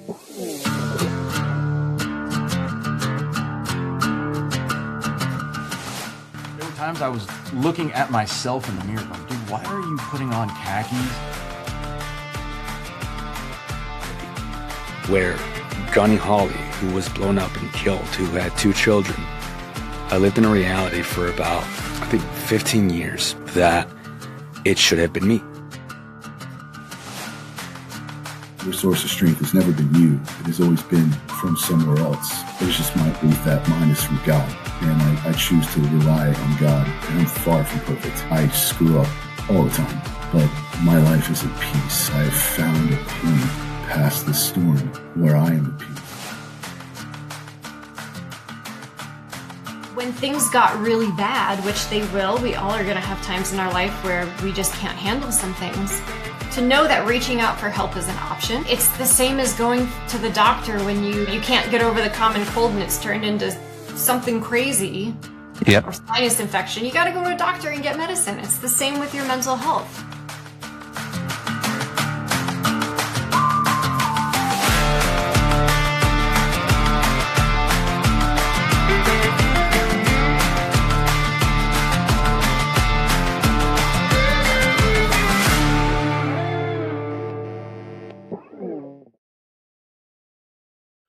There were times I was looking at myself in the mirror going, dude, why are you putting on khakis? Where Johnny Hawley, who was blown up and killed, who had 2 children, I lived in a reality for about, I think, 15 years that it should have been me. Your source of strength has never been you. It has always been from somewhere else. It's just my belief that mine is from God. And I choose to rely on God. And I'm far from perfect. I screw up all the time. But my life is at peace. I have found a point past the storm where I am at peace. When things got really bad, which they will, we all are going to have times in our life where we just can't handle some things. To know that reaching out for help is an option. It's the same as going to the doctor when you can't get over the common cold and it's turned into something crazy. Yep. Or sinus infection. You got to go to a doctor and get medicine. It's the same with your mental health.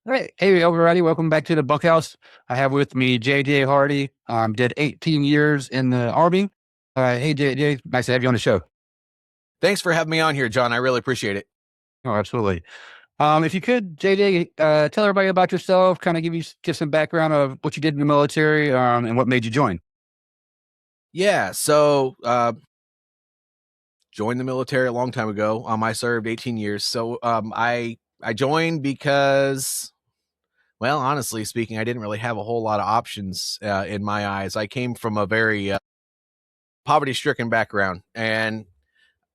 All right. Hey, everybody. Welcome back to the Bunkhouse. I have with me JJ Hardy. Did 18 years in the Army. Hey, JJ. Nice to have you on the show. Thanks for having me on here, John. I really appreciate it. Oh, absolutely. If you could, JJ, tell everybody about yourself, kind of give some background of what you did in the military and what made you join. Yeah. So, joined the military a long time ago. I served 18 years. So, I joined because, well, honestly speaking, I didn't really have a whole lot of options in my eyes. I came from a very poverty-stricken background, and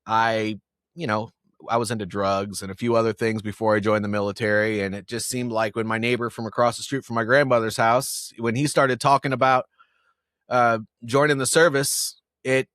I was into drugs and a few other things before I joined the military. And it just seemed like when my neighbor from across the street from my grandmother's house, when he started talking about joining the service, it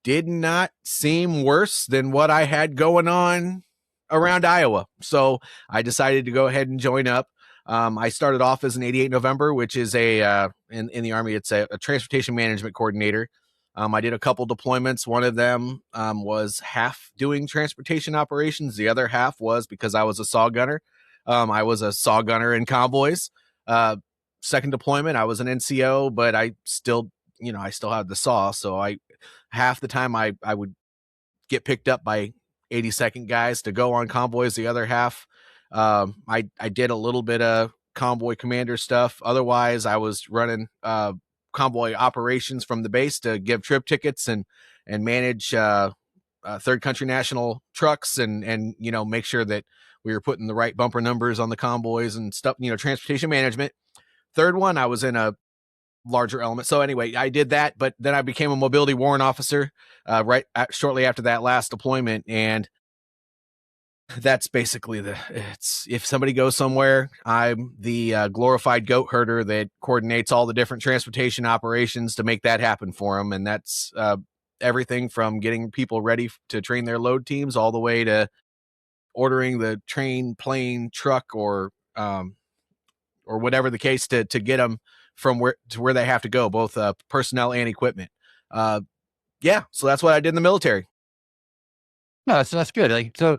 did not seem worse than what I had going on around Iowa. So I decided to go ahead and join up. I started off as an 88 November, which is in the Army, it's a transportation management coordinator. I did a couple deployments. One of them was half doing transportation operations. The other half was because I was a saw gunner. I was a saw gunner in convoys. Second deployment, I was an NCO, but I still had the saw. So half the time I would get picked up by 82nd guys to go on convoys. The other half, I did a little bit of convoy commander stuff. Otherwise, I was running convoy operations from the base to give trip tickets and manage third country national trucks and make sure that we were putting the right bumper numbers on the convoys and stuff. Transportation management. Third one, I was in a larger element. So anyway, I did that, but then I became a mobility warrant officer shortly after that last deployment. And that's basically if somebody goes somewhere, I'm the glorified goat herder that coordinates all the different transportation operations to make that happen for them. And that's everything from getting people ready to train their load teams all the way to ordering the train, plane, truck, or whatever the case to get them from where they have to go, both personnel and equipment. So that's what I did in the military. No, that's good. Like, so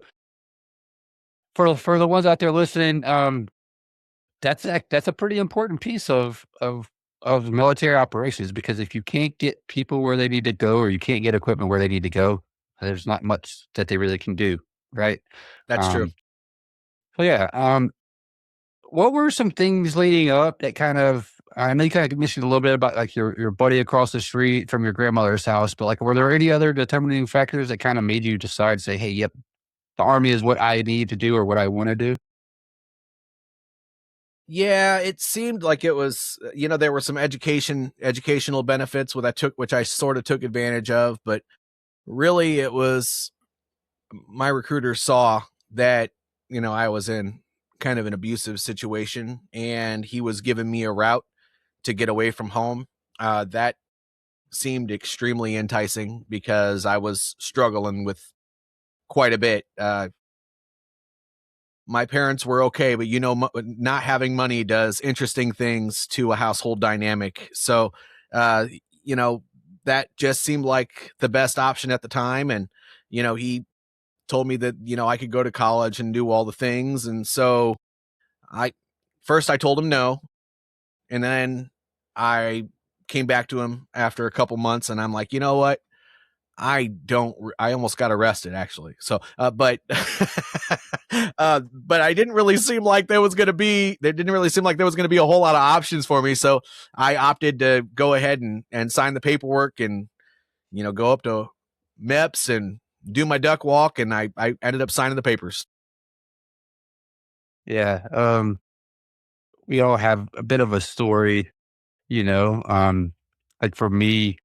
for the ones out there listening, that's a pretty important piece of military operations, because if you can't get people where they need to go, or you can't get equipment where they need to go, there's not much that they really can do. Right. That's true. So yeah. What were some things leading up that I know you kind of mentioned a little bit about like your buddy across the street from your grandmother's house, but like, were there any other determining factors that kind of made you decide to say, hey, yep, the Army is what I need to do or what I want to do? Yeah, it seemed like it was, there were some educational benefits which I sort of took advantage of, but really it was my recruiter saw that, I was in kind of an abusive situation, and he was giving me a route to get away from home. That seemed extremely enticing because I was struggling with quite a bit. my parents were okay, but not having money does interesting things to a household dynamic. So, uh, you know, that just seemed like the best option at the time. And, he told me that, I could go to college and do all the things. And so I, first I told him no. And then I came back to him after a couple months and I'm like, you know what? I almost got arrested actually. So, but, but I didn't really seem like there didn't really seem like there was going to be a whole lot of options for me. So I opted to go ahead and sign the paperwork and, go up to MEPS and do my duck walk. And I ended up signing the papers. Yeah. We all have a bit of a story, you know. Like for me,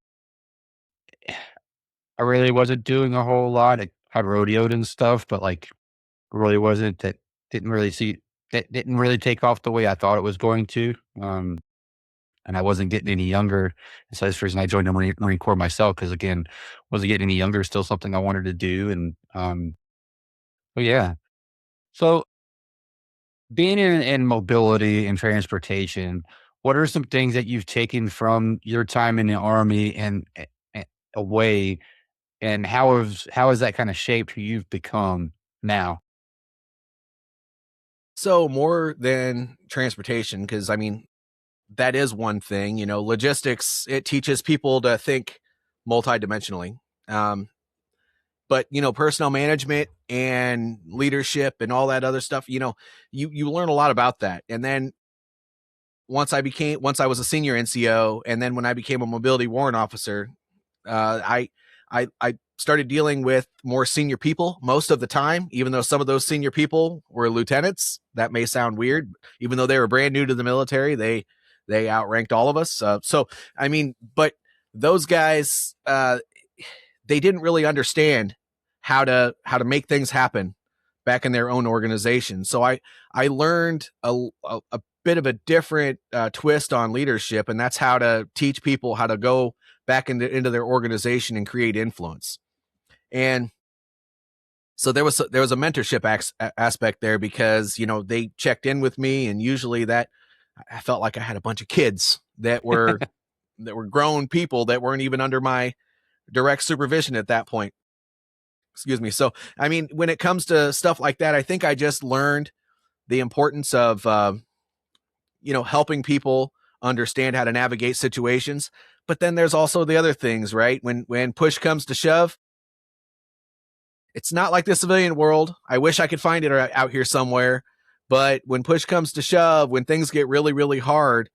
I really wasn't doing a whole lot. I rodeoed and stuff, but like really wasn't that didn't really see that didn't really take off the way I thought it was going to. And I wasn't getting any younger. And so that's the reason I joined the Marine Corps myself, because again, wasn't getting any younger, still something I wanted to do. And but yeah. So being in mobility and transportation, what are some things that you've taken from your time in the army and away, and how has that kind of shaped who you've become now? So more than transportation, because I mean, that is one thing, logistics, it teaches people to think multidimensionally. Um, but personnel management and leadership and all that other stuff, you learn a lot about that. And then once I was a senior NCO, and then when I became a mobility warrant officer, I started dealing with more senior people most of the time, even though some of those senior people were lieutenants. That may sound weird, even though they were brand new to the military, they outranked all of us. So I mean, but those guys, they didn't really understand how to make things happen back in their own organization. So I learned a bit of a different twist on leadership, and that's how to teach people how to go back into their organization and create influence. And so there was a mentorship aspect there, because they checked in with me, and usually that I felt like I had a bunch of kids that were that were grown people that weren't even under my direct supervision at that point. Excuse me. So I mean, when it comes to stuff like that, I think I just learned the importance of helping people understand how to navigate situations. But then there's also the other things, right? When push comes to shove, it's not like the civilian world. I wish I could find it out here somewhere. But when push comes to shove, when things get really, really hard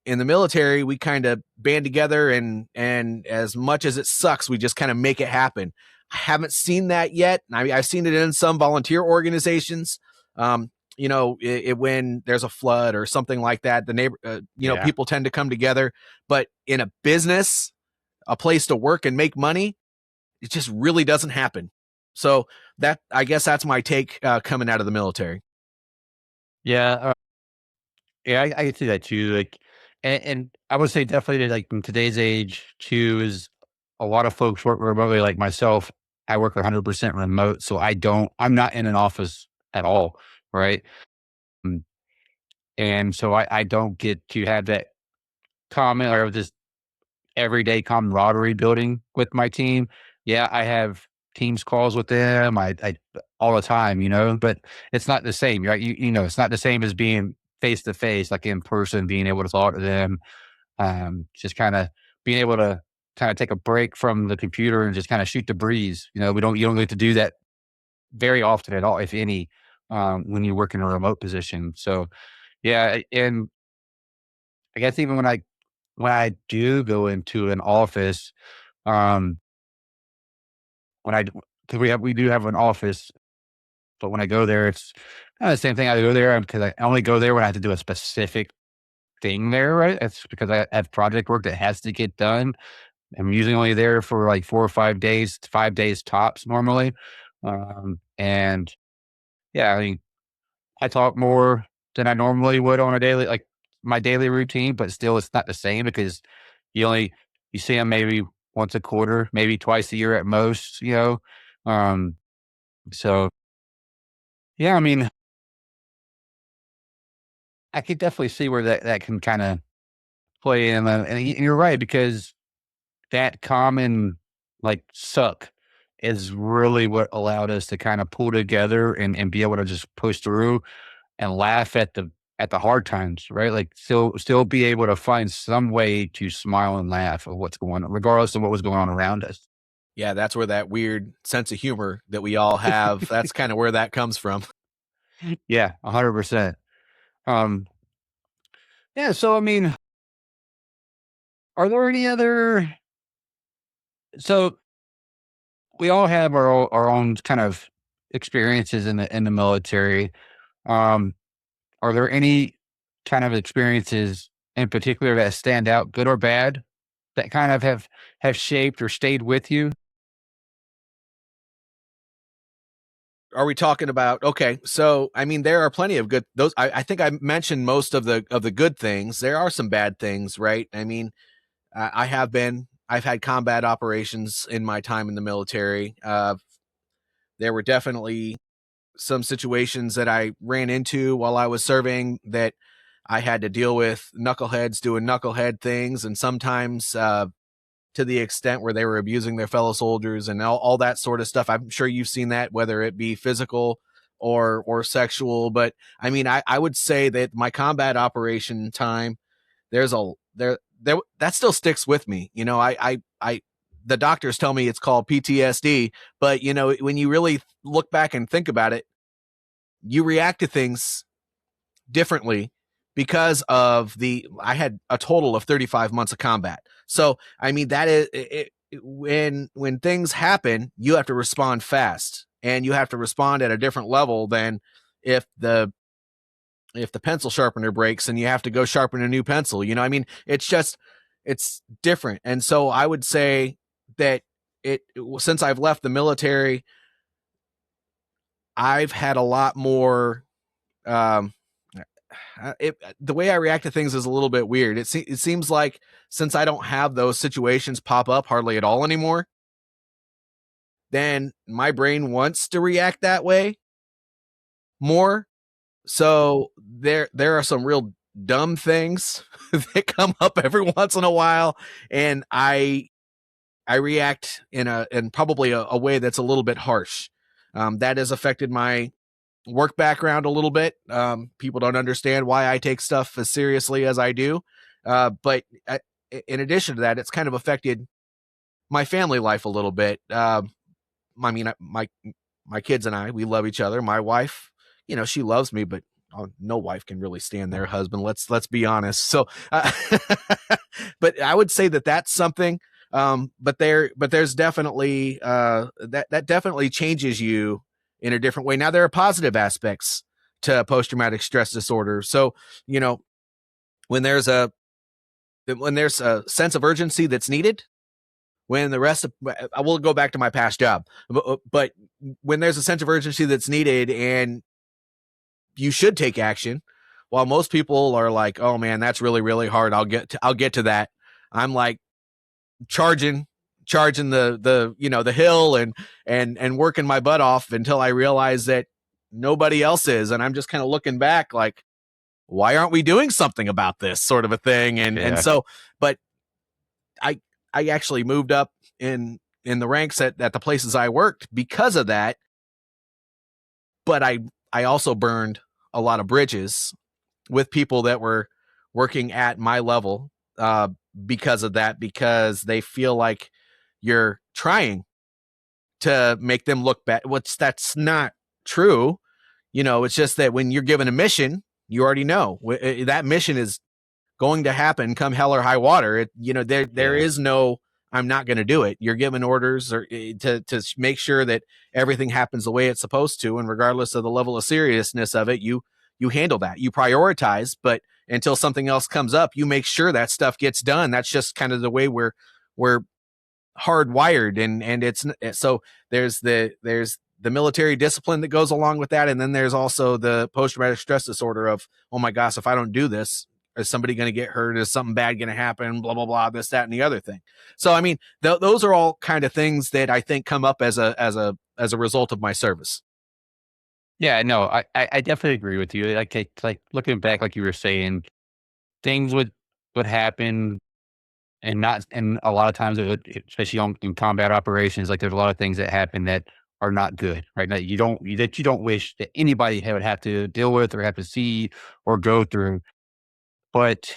in the military, we kind of band together, and as much as it sucks, we just kind of make it happen. I haven't seen that yet. I mean, I've seen it in some volunteer organizations. When there's a flood or something like that, Yeah. people tend to come together. But in a business, a place to work and make money, it just really doesn't happen. So I guess that's my take coming out of the military. Yeah. Yeah, I can see that too. Like, and I would say definitely like in today's age too is a lot of folks work remotely. Like myself, I work 100% remote, so I'm not in an office at all, right? Mm, And so I don't get to have that common or this everyday camaraderie building with my team. Yeah, I have Teams calls with them. I all the time, but it's not the same, right? It's not the same as being face to face, like in person, being able to talk to them. Just kind of being able to kind of take a break from the computer and just kind of shoot the breeze. You don't get to do that very often at all, if any, when you work in a remote position. So yeah, and I guess even when I do go into an office, um, when I because we do have an office, but when I go there, it's kinda the same thing. I go there because I only go there when I have to do a specific thing there, right? It's because I have project work that has to get done. I'm usually only there for like 4 or 5 days tops normally. And yeah, I mean, I talk more than I normally would on a daily, like my daily routine, but still it's not the same because you only, you see them maybe once a quarter, maybe twice a year at most. Um, so yeah, I mean, I could definitely see where that can kind of play in. And you're right, because that common like suck is really what allowed us to kind of pull together and be able to just push through and laugh at the hard times, right? Like still be able to find some way to smile and laugh at what's going on, regardless of what was going on around us. Yeah, that's where that weird sense of humor that we all have, that's kind of where that comes from. Yeah, 100%. Um, yeah. So I mean, are there any other? So we all have our own kind of experiences in the military. Um, are there any kind of experiences in particular that stand out, good or bad, that kind of have shaped or stayed with you? Are we talking about, okay, so I mean there are plenty of good, those I think I mentioned most of the good things. There are some bad things, right? I mean, I've had combat operations in my time in the military. There were definitely some situations that I ran into while I was serving that I had to deal with knuckleheads doing knucklehead things, and sometimes to the extent where they were abusing their fellow soldiers and all that sort of stuff. I'm sure you've seen that, whether it be physical or sexual. But I mean, I would say that my combat operation time, there's a there that still sticks with me. You know, I the doctors tell me it's called PTSD, but you know, when you really look back and think about it, you react to things differently because of I had a total of 35 months of combat. So, I mean, that is when things happen, you have to respond fast, and you have to respond at a different level than if the pencil sharpener breaks and you have to go sharpen a new pencil. You know, I mean, it's different. And so I would say that since I've left the military, I've had a lot more um the way I react to things is a little bit weird. It seems like since I don't have those situations pop up hardly at all anymore, then my brain wants to react that way more. So there are some real dumb things that come up every once in a while, and I react in probably a way that's a little bit harsh. That has affected my work background a little bit. People don't understand why I take stuff as seriously as I do. But in addition to that, it's kind of affected my family life a little bit. I mean, my kids and I, we love each other. My wife, you know, she loves me, but no wife can really stand their husband. Let's be honest. So, but I would say that that's something. But there's definitely that definitely changes you in a different way. Now, there are positive aspects to post-traumatic stress disorder. So, you know, when there's a sense of urgency that's needed, when the rest of, I will go back to my past job, but when there's a sense of urgency that's needed and you should take action, while most people are like, oh man, that's really, really hard. I'll get to that. I'm like charging the you know, the hill and working my butt off until I realize that nobody else is. And I'm just kind of looking back like, why aren't we doing something about this, sort of a thing? And so, but I actually moved up in the ranks at the places I worked because of that. But I also burned a lot of bridges with people that were working at my level because of that, because they feel like you're trying to make them look bad. That's not true. You know, it's just that when you're given a mission, you already know that mission is going to happen come hell or high water. You know, there is no, I'm not going to do it. You're given orders or to make sure that everything happens the way it's supposed to. And regardless of the level of seriousness of it, you handle that, you prioritize, but until something else comes up, you make sure that stuff gets done. That's just kind of the way we're hardwired. And it's so there's the military discipline that goes along with that. And then there's also the post-traumatic stress disorder of, oh my gosh, if I don't do this, is somebody going to get hurt? Is something bad going to happen? Blah, blah, blah, this, that, and the other thing. So, I mean, those are all kind of things that I think come up as a result of my service. Yeah, no, I definitely agree with you. Like looking back, like you were saying, things would happen and not, and a lot of times it would, especially in combat operations, like there's a lot of things that happen that are not good, right? That you don't wish that anybody would have to deal with or have to see or go through. But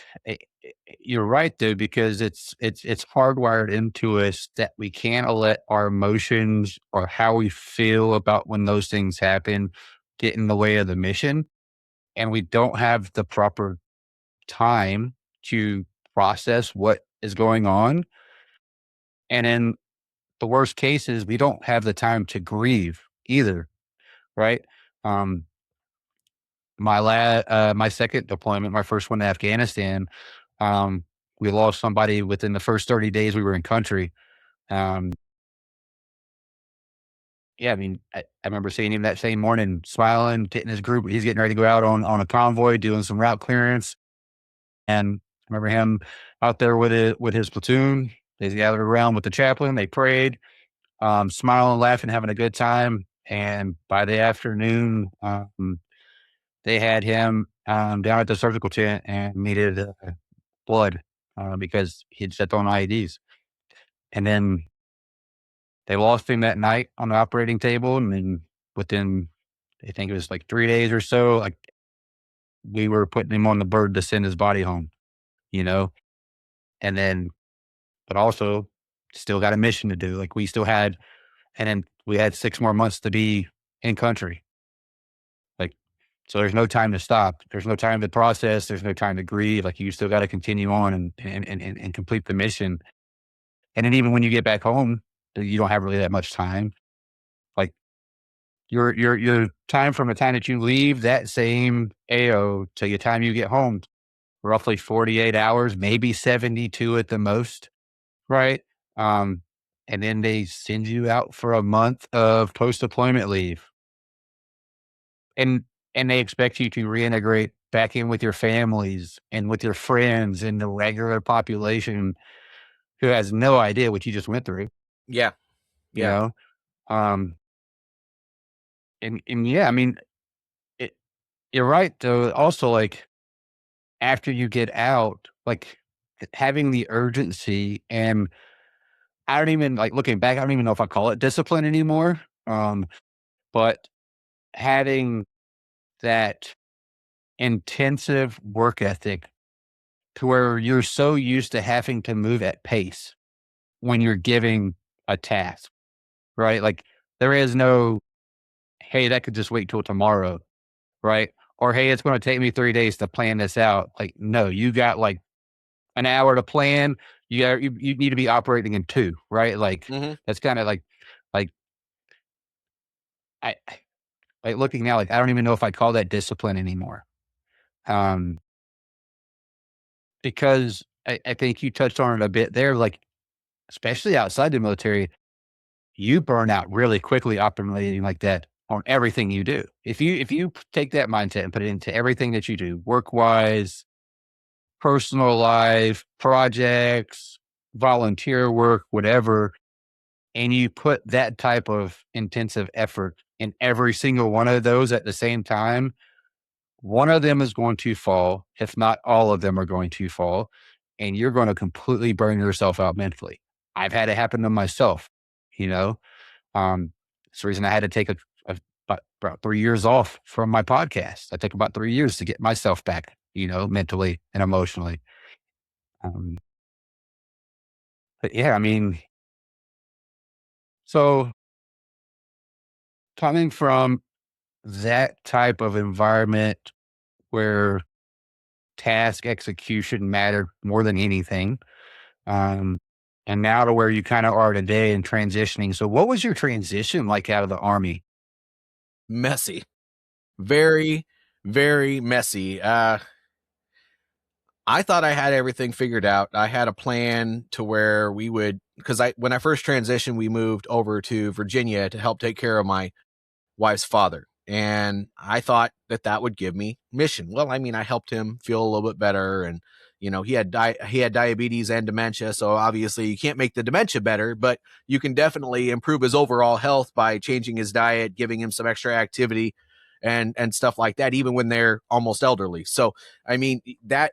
you're right though, because it's hardwired into us that we can't let our emotions or how we feel about when those things happen get in the way of the mission, and we don't have the proper time to process what is going on. And in the worst cases, we don't have the time to grieve either, right? Um, my second deployment, my first one to Afghanistan, um, we lost somebody within the first 30 days we were in country. Um, yeah, I mean, I remember seeing him that same morning, smiling, getting his group. He's getting ready to go out on a convoy, doing some route clearance, and I remember him out there with his platoon. They gathered around with the chaplain. They prayed, smiling, laughing, having a good time. And by the afternoon, they had him down at the surgical tent and needed blood because he'd stepped on IEDs. And then they lost him that night on the operating table. And then within, I think it was like 3 days or so, like we were putting him on the bird to send his body home, you know? And then, but also still got a mission to do. Like we still had, and then we had 6 more months to be in country. Like, so there's no time to stop. There's no time to process. There's no time to grieve. Like you still got to continue on and complete the mission. And then even when you get back home, you don't have really that much time. Like your time from the time that you leave that same AO to the time you get home, roughly 48 hours, maybe 72 at the most, right? Um, and then they send you out for a month of post deployment leave. And and they expect you to reintegrate back in with your families and with your friends and the regular population who has no idea what you just went through, Yeah. you Yeah. know? Um, and yeah, I mean, it, you're right though. Also, like after you get out, like having the urgency, and I don't even like looking back, I don't even know if I call it discipline anymore. But having that intensive work ethic to where you're so used to having to move at pace when you're giving a task, right? Like there is no, hey, that could just wait till tomorrow, right? Or hey, it's going to take me 3 days to plan this out. Like, no, you got like an hour to plan. You need to be operating in two, right? Like Hmm. that's kind of like I like looking now, like I don't even know if I call that discipline anymore. Um, because I think you touched on it a bit there, like especially outside the military, you burn out really quickly operating like that on everything you do. If you take that mindset and put it into everything that you do, work wise, personal life, projects, volunteer work, whatever, and you put that type of intensive effort in every single one of those at the same time, one of them is going to fall, if not all of them are going to fall, and you're going to completely burn yourself out mentally. I've had it happen to myself, you know. It's the reason I had to take about 3 years off from my podcast. I took about 3 years to get myself back, mentally and emotionally. Um, but yeah, I mean, so coming from that type of environment where task execution mattered more than anything, um, and now to where you kind of are today and transitioning. So, what was your transition like out of the army? Messy. Very, very messy. I thought I had everything figured out. I had a plan to where we would, because when I first transitioned, we moved over to Virginia to help take care of my wife's father. And I thought that would give me mission. Well, I mean, I helped him feel a little bit better, and he had diabetes and dementia, so obviously you can't make the dementia better, but you can definitely improve his overall health by changing his diet, giving him some extra activity, and stuff like that, even when they're almost elderly. So, I mean, that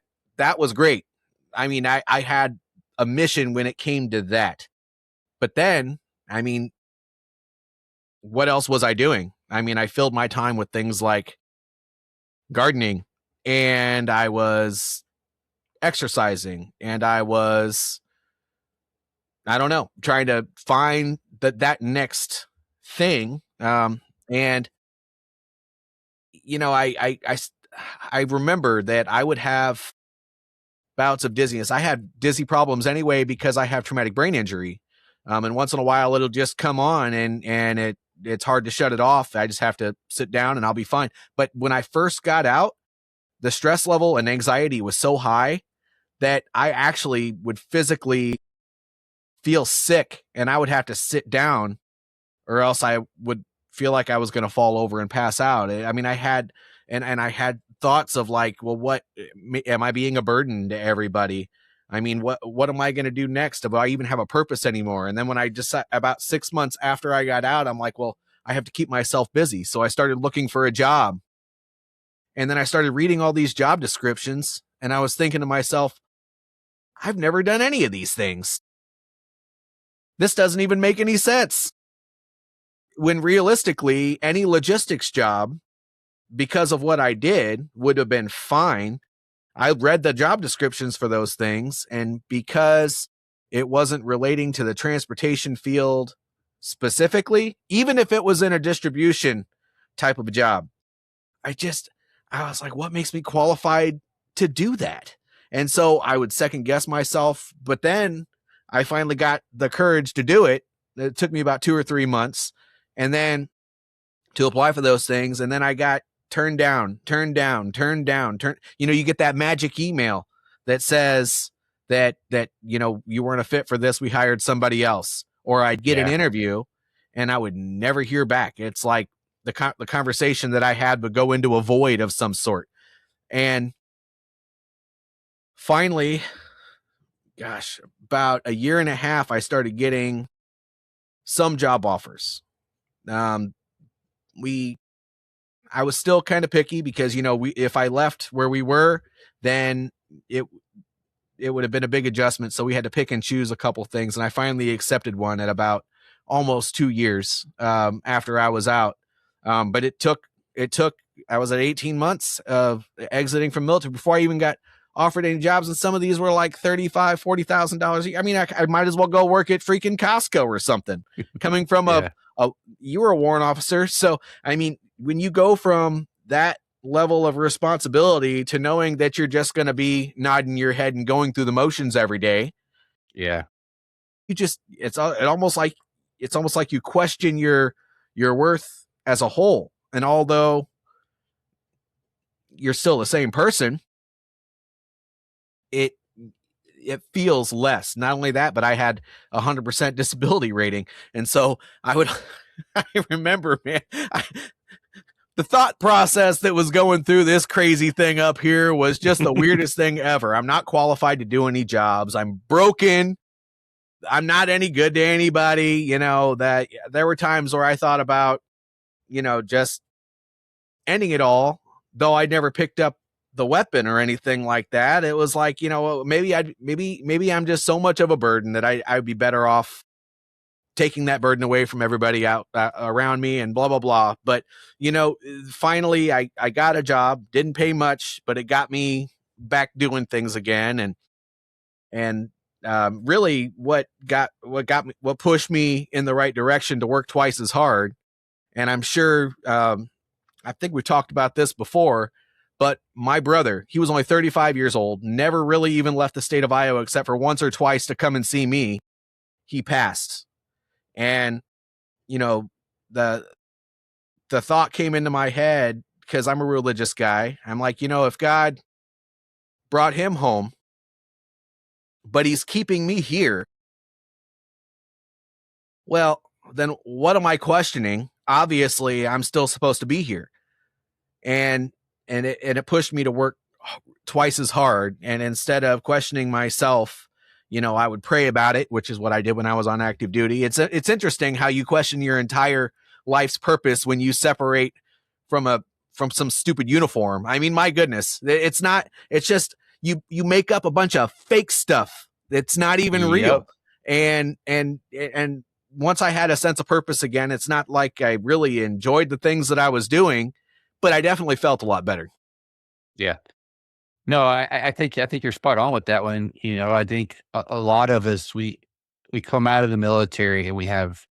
was great. I mean, I had a mission when it came to that. But then, I mean, what else was I doing? I mean, I filled my time with things like gardening, and I was exercising, and I was, I don't know, trying to find that next thing. And you know, I remember that I would have bouts of dizziness. I had dizzy problems anyway because I have traumatic brain injury. And once in a while it'll just come on, and it's hard to shut it off. I just have to sit down and I'll be fine. But when I first got out, the stress level and anxiety was so high that I actually would physically feel sick, and I would have to sit down, or else I would feel like I was going to fall over and pass out. I mean, I had thoughts of like, well, what am I being a burden to everybody? I mean, what am I going to do next? Do I even have a purpose anymore? And then when I just, about 6 months after I got out, I'm like, well, I have to keep myself busy. So I started looking for a job. And then I started reading all these job descriptions, and I was thinking to myself, I've never done any of these things. This doesn't even make any sense. When realistically, any logistics job, because of what I did, would have been fine. I read the job descriptions for those things, and because it wasn't relating to the transportation field specifically, even if it was in a distribution type of a job, I was like, what makes me qualified to do that? And so I would second guess myself, but then I finally got the courage to do it. It took me about 2 or 3 months, and then to apply for those things. And then I got turned down. You know, you get that magic email that says that, you know, you weren't a fit for this. We hired somebody else. Or I'd get an interview and I would never hear back. It's like the conversation that I had would go into a void of some sort. And finally, gosh, about a year and a half, I started getting some job offers. I was still kind of picky because, you know, if I left where we were, then it would have been a big adjustment. So we had to pick and choose a couple things. And I finally accepted one at about almost 2 years after I was out. But it took, I was at 18 months of exiting from military before I even got offered any jobs. And some of these were like $35,000, $40,000. I mean, I might as well go work at freaking Costco or something, coming from you were a warrant officer. So, I mean, when you go from that level of responsibility to knowing that you're just going to be nodding your head and going through the motions every day. Yeah. It's almost like you question your worth as a whole. And although you're still the same person, it feels less. Not only that, but I had 100% disability rating. And so I remember, man, the thought process that was going through this crazy thing up here was just the weirdest thing ever. I'm not qualified to do any jobs. I'm broken. I'm not any good to anybody. You know, that there were times where I thought about, you know, just ending it all, though I never picked up the weapon or anything like that. It was like, you know, maybe I'm just so much of a burden that I'd be better off taking that burden away from everybody out around me and blah, blah, blah. But, you know, finally I got a job, didn't pay much, but it got me back doing things again. And really what pushed me in the right direction to work twice as hard. And I'm sure, I think we talked about this before, but my brother, he was only 35 years old, never really even left the state of Iowa except for once or twice to come and see me. He passed. And, you know, the thought came into my head, because I'm a religious guy. I'm like, you know, if God brought him home, but he's keeping me here, well, then what am I questioning? Obviously, I'm still supposed to be here. And it pushed me to work twice as hard. And instead of questioning myself, you know, I would pray about it, which is what I did when I was on active duty. It's interesting how you question your entire life's purpose when you separate from a from some stupid uniform. I mean, my goodness, it's not, it's just, you make up a bunch of fake stuff that's not even real. And once I had a sense of purpose again, it's not like I really enjoyed the things that I was doing, but I definitely felt a lot better. Yeah. No, I think you're spot on with that one. You know, I think a lot of us, we come out of the military and we have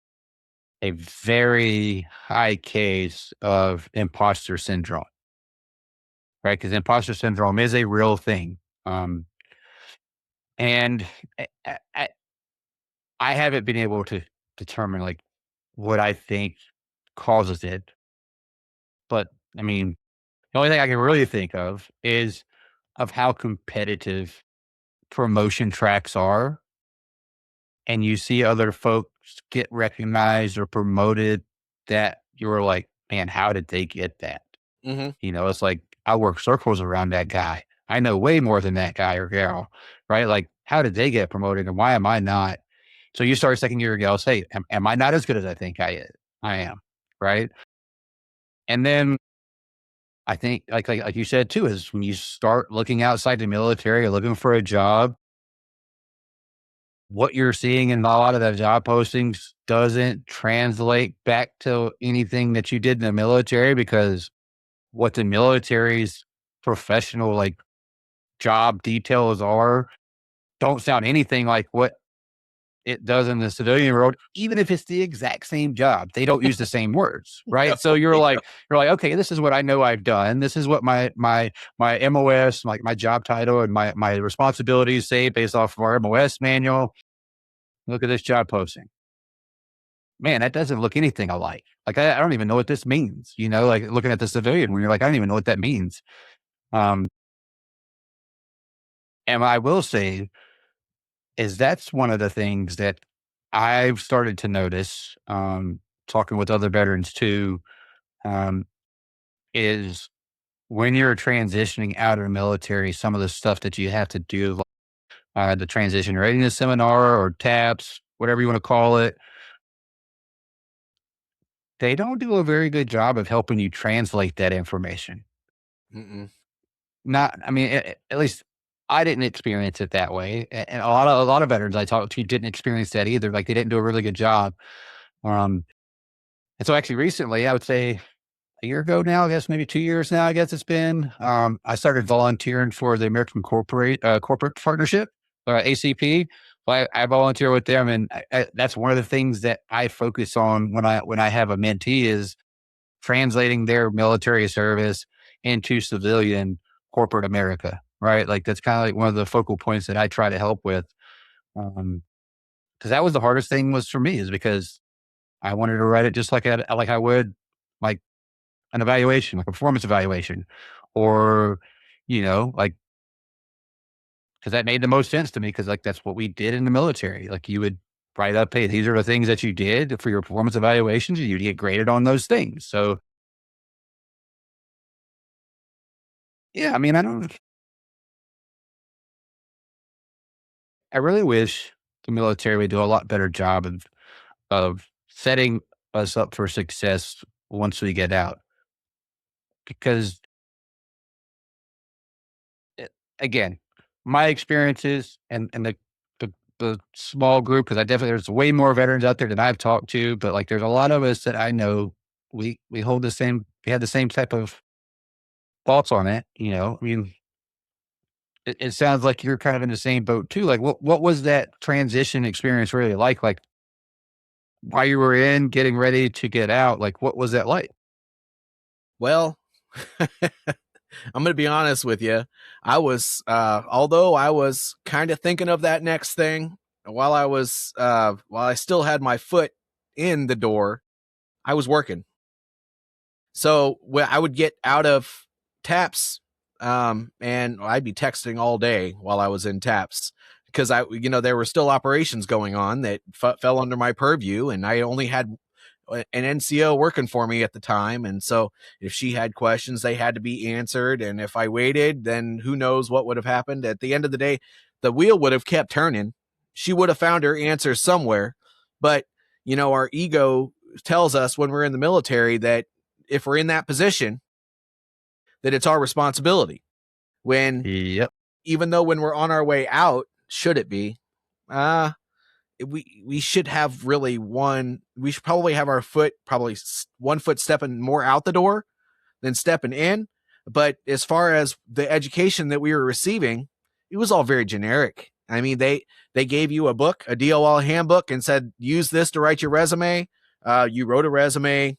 a very high case of imposter syndrome, right? Because imposter syndrome is a real thing. Um, and I, I, I I haven't been able to determine like what I think causes it. But I mean, the only thing I can really think of is of how competitive promotion tracks are, and you see other folks get recognized or promoted that you're like, man, how did they get that? Mm-hmm. You know, it's like I work circles around that guy. I know way more than that guy or girl, right? Like, how did they get promoted and why am I not? So you start second year girls, hey, am I not as good as I think I am, right? And then I think, like you said too, is when you start looking outside the military or looking for a job, what you're seeing in a lot of the job postings doesn't translate back to anything that you did in the military because what the military's professional like job details are don't sound anything like what it does in the civilian world, even if it's the exact same job. They don't use the same words, right? So you're like, okay, this is what I know I've done. This is what my MOS, like my job title and my responsibilities say based off of our MOS manual. Look at this job posting. Man, that doesn't look anything alike. Like I don't even know what this means. You know, like looking at the civilian when you're like, I don't even know what that means. Um, and I will say is that's one of the things that I've started to notice, talking with other veterans too, um, is when you're transitioning out of the military, some of the stuff that you have to do, the transition readiness seminar or TAPS, whatever you want to call it, they don't do a very good job of helping you translate that information. Mm-mm. Not, I mean, at least I didn't experience it that way, and a lot of veterans I talked to didn't experience that either. Like they didn't do a really good job. Um, and so actually recently, I would say a year ago now, I guess maybe 2 years now, I guess it's been, I started volunteering for the American Corporate Partnership, ACP. I volunteer with them, and that's one of the things that I focus on when I have a mentee is translating their military service into civilian corporate America, right? Like that's kind of like one of the focal points that I try to help with. Because that was the hardest thing was for me is because I wanted to write it just like I would like an evaluation, like a performance evaluation, or like because that made the most sense to me because like that's what we did in the military. Like you would write up, hey, these are the things that you did for your performance evaluations, and you'd get graded on those things. So yeah, I mean, I really wish the military would do a lot better job of setting us up for success once we get out. Because again, my experiences and the small group, because I definitely there's way more veterans out there than I've talked to, but like there's a lot of us that I know we hold we had the same type of thoughts on it. I mean, it sounds like you're kind of in the same boat too. Like what was that transition experience really like? Like while you were in getting ready to get out, like what was that like? Well, I'm going to be honest with you. I was, although I was kind of thinking of that next thing while I still had my foot in the door, I was working. So when I would get out of TAPS, and I'd be texting all day while I was in TAPS because there were still operations going on that fell under my purview, and I only had an NCO working for me at the time. And so if she had questions, they had to be answered. And if I waited, then who knows what would have happened. At the end of the day, the wheel would have kept turning. She would have found her answer somewhere. But, our ego tells us when we're in the military that if we're in that position, that it's our responsibility. When Yep. even though when we're on our way out, should it be? We should have really we should probably have our foot, probably one foot stepping more out the door than stepping in. But as far as the education that we were receiving, it was all very generic. I mean, they gave you a book, a DOL handbook, and said, use this to write your resume. You wrote a resume.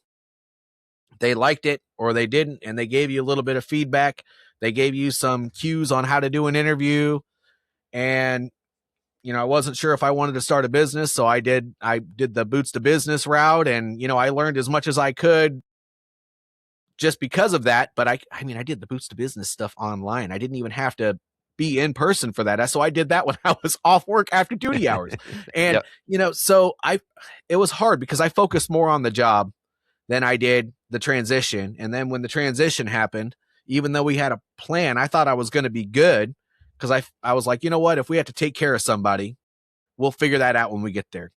They liked it or they didn't, and they gave you a little bit of feedback. They gave you some cues on how to do an interview. And, I wasn't sure if I wanted to start a business. So I did the boots to business route. And, I learned as much as I could just because of that. But I did the boots to business stuff online. I didn't even have to be in person for that. So I did that when I was off work after duty hours. And, so it was hard because I focused more on the job than I did the transition. And then when the transition happened, even though we had a plan, I thought I was going to be good because I was like, you know what, if we have to take care of somebody, we'll figure that out when we get there.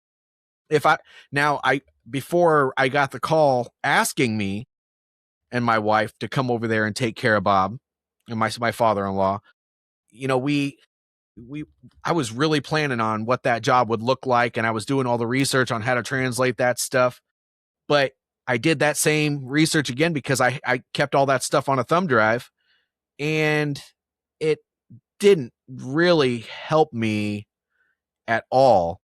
Before I got the call asking me and my wife to come over there and take care of Bob and my father-in-law, I was really planning on what that job would look like. And I was doing all the research on how to translate that stuff. But I did that same research again because I kept all that stuff on a thumb drive, and it didn't really help me at all.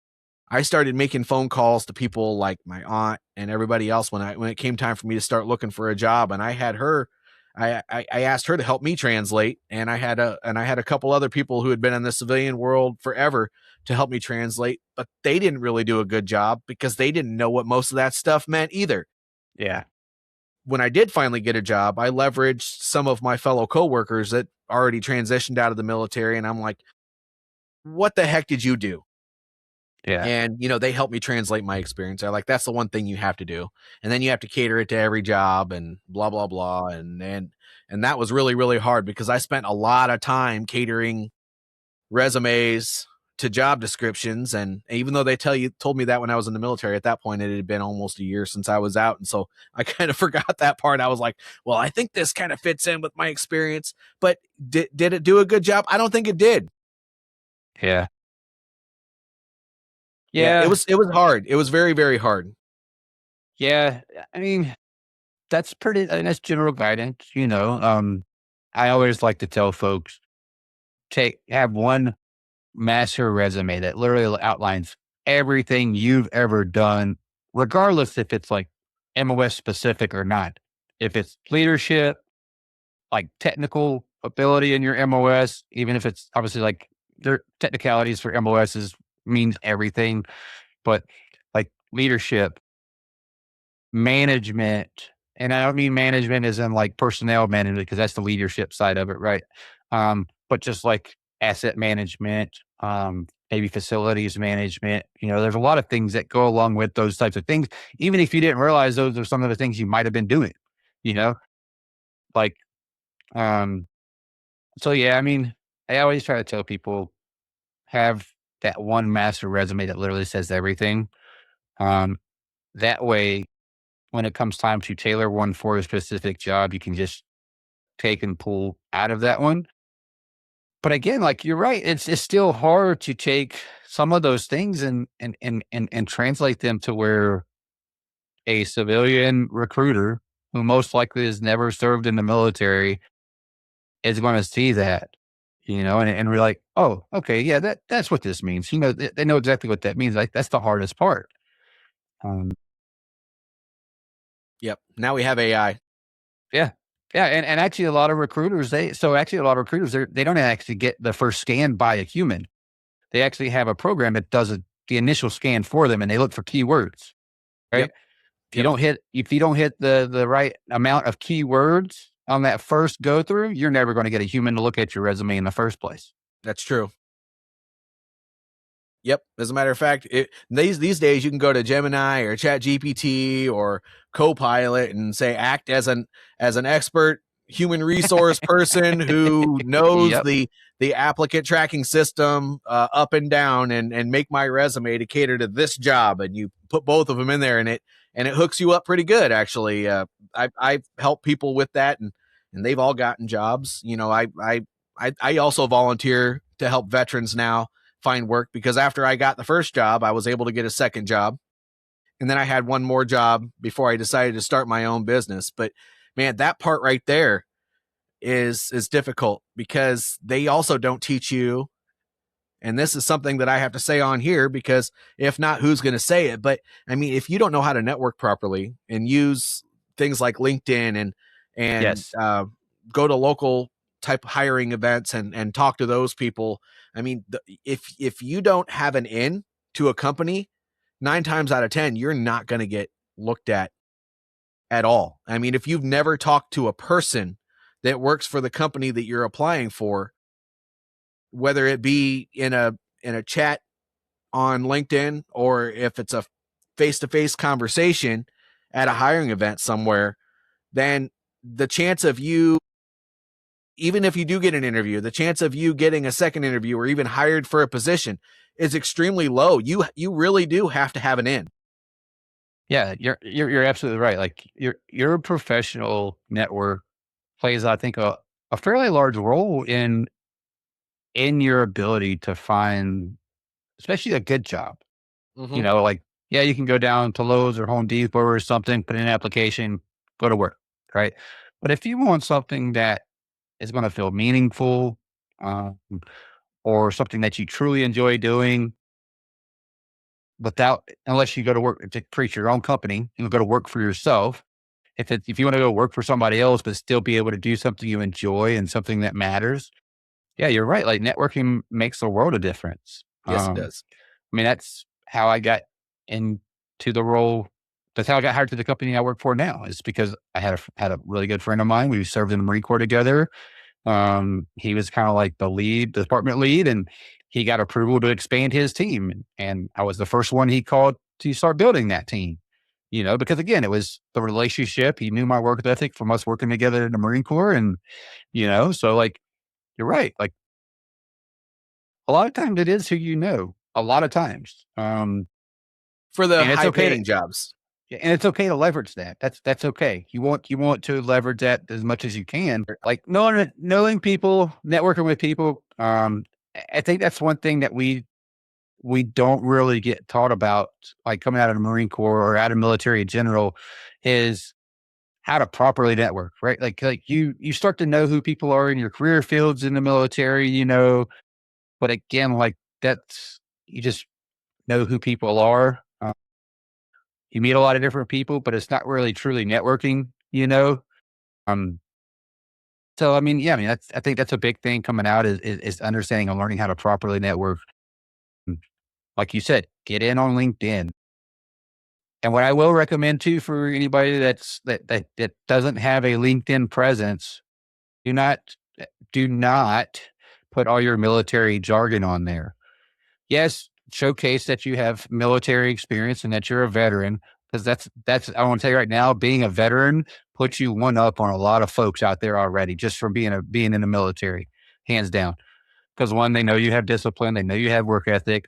I started making phone calls to people like my aunt and everybody else when it came time for me to start looking for a job. And I had I asked her to help me translate, and I had a couple other people who had been in the civilian world forever to help me translate, but they didn't really do a good job because they didn't know what most of that stuff meant either. Yeah. When I did finally get a job, I leveraged some of my fellow coworkers that already transitioned out of the military. And I'm like, what the heck did you do? Yeah. And, they helped me translate my experience. They're like, that's the one thing you have to do. And then you have to cater it to every job and blah, blah, blah. And that was really, really hard because I spent a lot of time catering resumes to job descriptions. And even though they told me that when I was in the military, at that point, it had been almost a year since I was out. And so I kind of forgot that part. I was like, well, I think this kind of fits in with my experience, but did it do a good job? I don't think it did. Yeah. Yeah. It was hard. It was very, very hard. Yeah. I mean, that's that's general guidance, I always like to tell folks, have one master resume that literally outlines everything you've ever done, regardless if it's like MOS specific or not. If it's leadership, like technical ability in your MOS, even if it's obviously like their technicalities for MOSs means everything, but like leadership, management, and I don't mean management as in like personnel management because that's the leadership side of it, right? But just like asset management, maybe facilities management. There's a lot of things that go along with those types of things, even if you didn't realize those are some of the things you might have been doing. Like, so yeah. I mean, I always try to tell people have that one master resume that literally says everything. That way, when it comes time to tailor one for a specific job, you can just take and pull out of that one. But again, like you're right, it's still hard to take some of those things and translate them to where a civilian recruiter who most likely has never served in the military is going to see that, and we're like, oh, okay, yeah, that's what this means. They know exactly what that means. Like that's the hardest part. Yep. Now we have AI. Yeah. Yeah. And actually a lot of recruiters, they don't actually get the first scan by a human. They actually have a program that does the initial scan for them, and they look for keywords, right? Yep. If you don't hit the right amount of keywords on that first go through, you're never going to get a human to look at your resume in the first place. That's true. Yep. As a matter of fact, these days you can go to Gemini or ChatGPT or Copilot and say, act as an expert human resource person who knows Yep. the applicant tracking system up and down and make my resume to cater to this job. And you put both of them in there and it hooks you up pretty good. Actually, I've helped people with that, and and they've all gotten jobs. You know, I also volunteer to help veterans now find work, because after I got the first job, I was able to get a second job. And then I had one more job before I decided to start my own business. But man, that part right there is difficult, because they also don't teach you. And this is something that I have to say on here, because if not, who's going to say it? But I mean, if you don't know how to network properly and use things like LinkedIn and Yes. go to local type hiring events and talk to those people, I mean, if you don't have an in to a company, 9 times out of 10, you're not going to get looked at all. I mean, if you've never talked to a person that works for the company that you're applying for, whether it be in a chat on LinkedIn, or if it's a face-to-face conversation at a hiring event somewhere, then the chance of you, even if you do get an interview, the chance of you getting a second interview or even hired for a position is extremely low. You really do have to have an in. Yeah, you're absolutely right. Like your professional network plays, I think, a fairly large role in your ability to find, especially a good job. You Mm-hmm. know, like, yeah, you can go down to Lowe's or Home Depot or something, put in an application, go to work, right? But if you want something that is going to feel meaningful, um, or something that you truly enjoy doing, without unless you go to work to create your own company and go to work for yourself. If you want to go work for somebody else, but still be able to do something you enjoy and something that matters, yeah, you're right. Like networking makes a world of difference. Yes, it does. I mean, that's how I got into the role. That's how I got hired to the company I work for now. Is because I had a really good friend of mine. We served in the Marine Corps together. He was kind of like the department lead, and he got approval to expand his team. And I was the first one he called to start building that team. You know, because again, it was the relationship. He knew my work ethic from us working together in the Marine Corps, and so like you're right. Like a lot of times it is who you know. A lot of times, For the and it's high okay to paying jobs. yeah, and it's okay to leverage that. That's okay. You want to leverage that as much as you can. Like knowing people, networking with people. I think that's one thing that we don't really get taught about, like coming out of the Marine Corps or out of military in general, is how to properly network, right? Like you start to know who people are in your career fields in the military, but again, like that's you just know who people are. You meet a lot of different people, but it's not really truly networking. Um, so I mean, yeah, I mean, I think that's a big thing coming out is understanding and learning how to properly network. Mm, Like you said, get in on LinkedIn. And what I will recommend too for anybody that doesn't have a LinkedIn presence, do not do not put all your military jargon on there. Yes, showcase that you have military experience and that you're a veteran, because that's I want to tell you right now, being a veteran puts you one up on a lot of folks out there already, just from being in the military, hands down. Because one, they know you have discipline, they know you have work ethic,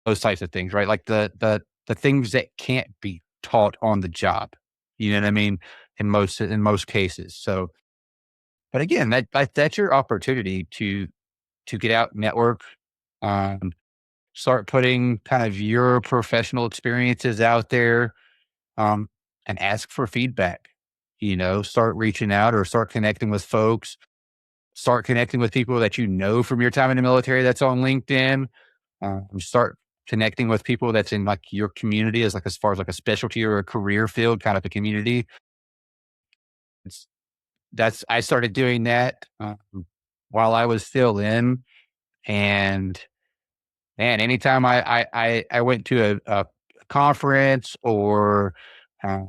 those types of things, right? Like the things that can't be taught on the job. You know what I mean? In most cases. So, but again, that's your opportunity to get out, network, um, start putting kind of your professional experiences out there, um, and ask for feedback. Start reaching out or start connecting with folks. Start connecting with people that you know from your time in the military that's on LinkedIn. Start connecting with people that's in like your community as far as like a specialty or a career field kind of a community. It's that's I started doing that while I was still in, and man, anytime I went to a conference or uh,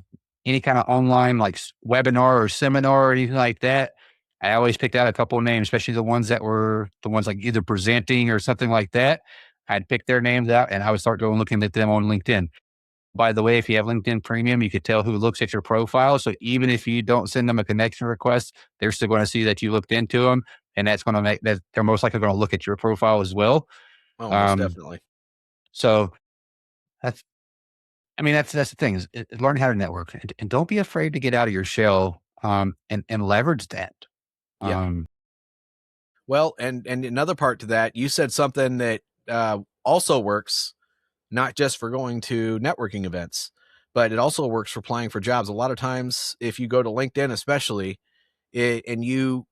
any kind of online like webinar or seminar or anything like that, I always picked out a couple of names, especially the ones that were the ones like either presenting or something like that. I'd pick their names out and I would start going looking at them on LinkedIn. By the way, if you have LinkedIn Premium, you could tell who looks at your profile. So even if you don't send them a connection request, they're still going to see that you looked into them, and that's going to make that they're most likely going to look at your profile as well. Oh, most Um, definitely. so that's the thing is learn how to network and don't be afraid to get out of your shell. and leverage that. Yeah. Well, and another part to that, you said something that also works, not just for going to networking events, but it also works for applying for jobs. A lot of times, if you go to LinkedIn, especially, and you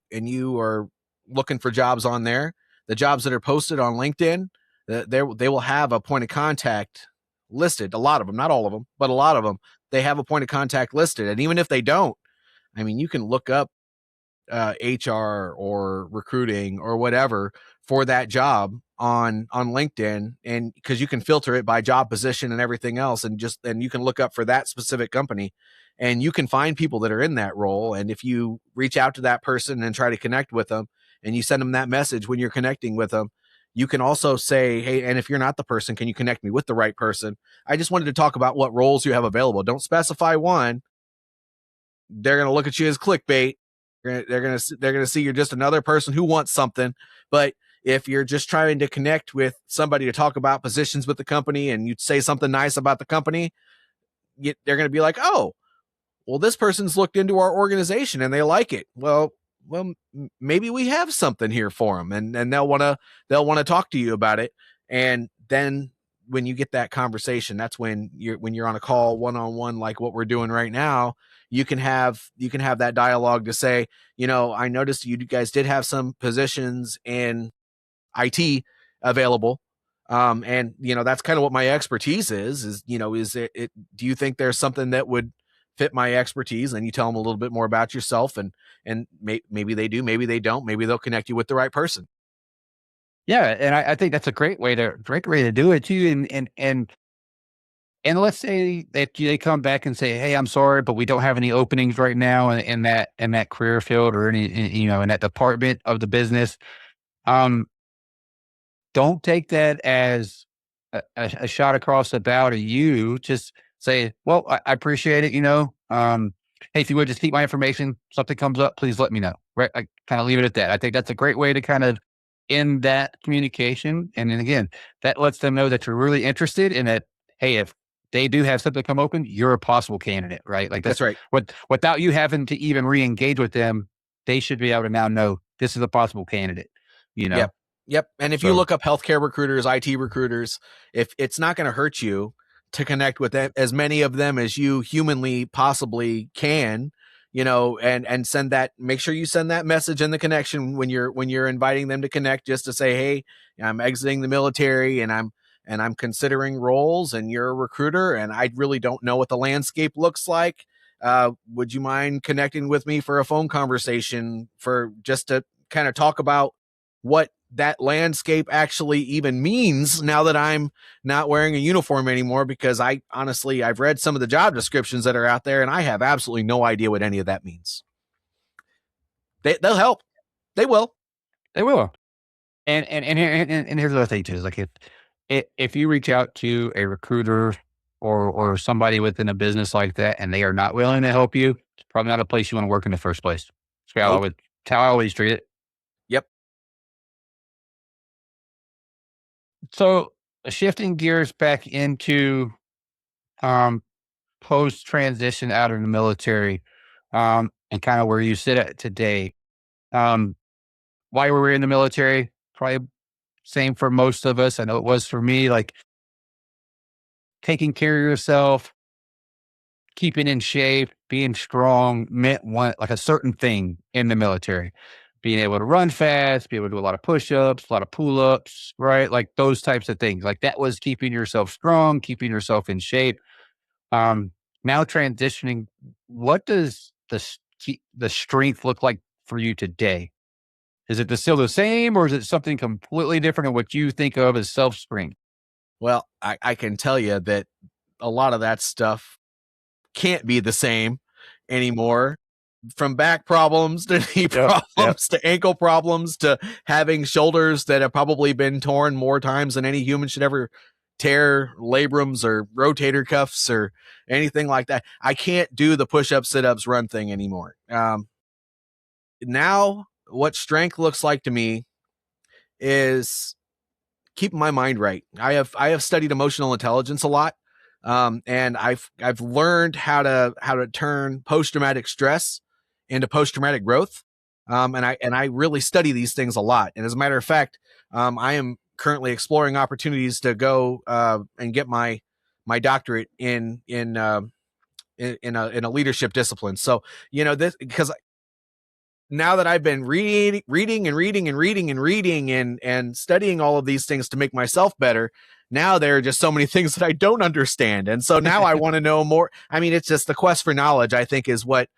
are looking for jobs on there, the jobs that are posted on LinkedIn, they will have a point of contact listed. A lot of them, not all of them, but a lot of them, they have a point of contact listed. And even if they don't, I mean, you can look up HR or recruiting or whatever for that job on LinkedIn, and because you can filter it by job position and everything else, and you can look up for that specific company, and you can find people that are in that role. And if you reach out to that person and try to connect with them, and you send them that message when you're connecting with them, you can also say, hey, and if you're not the person, can you connect me with the right person? I just wanted to talk about what roles you have available. Don't specify one. They're going to look at you as clickbait. They're going to see you're just another person who wants something. But if you're just trying to connect with somebody to talk about positions with the company, and you say something nice about the company, they're going to be like, oh, well, this person's looked into our organization and they like it. Well, maybe we have something here for them, and they'll want to talk to you about it. And then when you get that conversation, that's when you're on a call one-on-one, like what we're doing right now. You can have that dialogue to say, I noticed you guys did have some positions in IT available. And that's kind of what my expertise is it, do you think there's something that would fit my expertise? And you tell them a little bit more about yourself, and maybe they do, maybe they don't, maybe they'll connect you with the right person. Yeah. And I think that's a great way to do it too. And let's say that they come back and say, hey, I'm sorry, but we don't have any openings right now in that career field, or in that department of the business. Don't take that as a shot across the bow to you. Just say, well, I appreciate it. Hey, if you would just keep my information, something comes up, please let me know. Right. I kind of leave it at that. I think that's a great way to kind of end that communication. And then again, that lets them know that you're really interested in that. Hey, if they do have something come open, you're a possible candidate, right? Like That's right. Without you having to even re-engage with them, they should be able to now know this is a possible candidate, Yep. And if you look up healthcare recruiters, IT recruiters, if it's not going to hurt you to connect with them, as many of them as you humanly possibly can, and send that, make sure you send that message in the connection when you're inviting them to connect, just to say, hey, I'm exiting the military and I'm considering roles, and you're a recruiter, and I really don't know what the landscape looks like. Would you mind connecting with me for a phone conversation, for just to kind of talk about what that landscape actually even means, now that I'm not wearing a uniform anymore? Because I've read some of the job descriptions that are out there, and I have absolutely no idea what any of that means. They'll help. They will. And here's the other thing too, is like if you reach out to a recruiter or somebody within a business like that, and they are not willing to help you, it's probably not a place you want to work in the first place. That's how I always treat it. Yep. So shifting gears back into post transition out of the military, and kind of where you sit at today. Why were we in the military? Probably same for most of us. I know it was for me, like taking care of yourself, keeping in shape, being strong meant like a certain thing in the military. Being able to run fast, be able to do a lot of push-ups, a lot of pull-ups, right? Like those types of things. Like that was keeping yourself strong, keeping yourself in shape. Now transitioning, what does the strength look like for you today? Is it still the same, or is it something completely different in what you think of as self-strength? Well, I can tell you that a lot of that stuff can't be the same anymore. From back problems to knee problems to ankle problems to having shoulders that have probably been torn more times than any human should ever tear, labrums or rotator cuffs or anything like that. I can't do the push-ups, sit-ups, run thing anymore. Now what strength looks like to me is keeping my mind right. I have studied emotional intelligence a lot. And I've learned how to turn post-traumatic stress into post-traumatic growth. And I really study these things a lot. And as a matter of fact, I am currently exploring opportunities to go and get my doctorate in a leadership discipline. So, this, because now that I've been reading and studying all of these things to make myself better, now there are just so many things that I don't understand. And so now I want to know more. I mean, it's just the quest for knowledge, I think, is what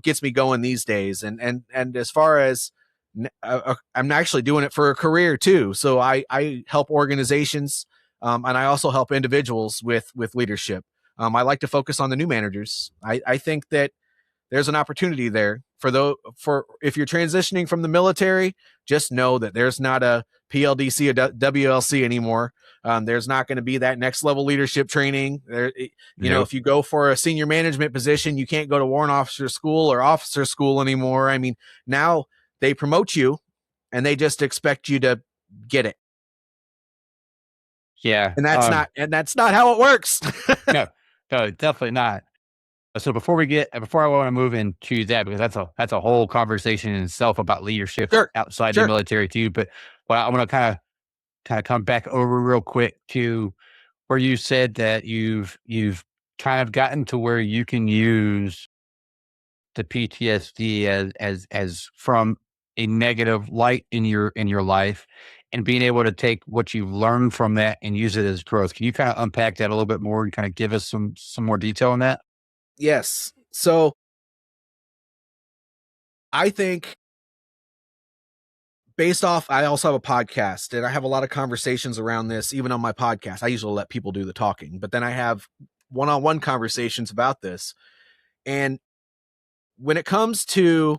gets me going these days. And as far as I'm actually doing it for a career too. So I help organizations, and I also help individuals with leadership. I like to focus on the new managers. I think that there's an opportunity there for if you're transitioning from the military, just know that there's not a PLDC or WLC anymore. There's not going to be that next level leadership training. If you go for a senior management position, you can't go to warrant officer school or officer school anymore. I mean, now they promote you and they just expect you to get it. Yeah. And that's not how it works. No, definitely not. So before I want to move into that, because that's a whole conversation in itself about leadership outside the military too. But I want to kind of come back over real quick to where you said that you've kind of gotten to where you can use the PTSD as from a negative light in your life, and being able to take what you've learned from that and use it as growth. Can you kind of unpack that a little bit more and kind of give us some more detail on that? Yes. So I think I also have a podcast and I have a lot of conversations around this, even on my podcast. I usually let people do the talking, but then I have one-on-one conversations about this. And when it comes to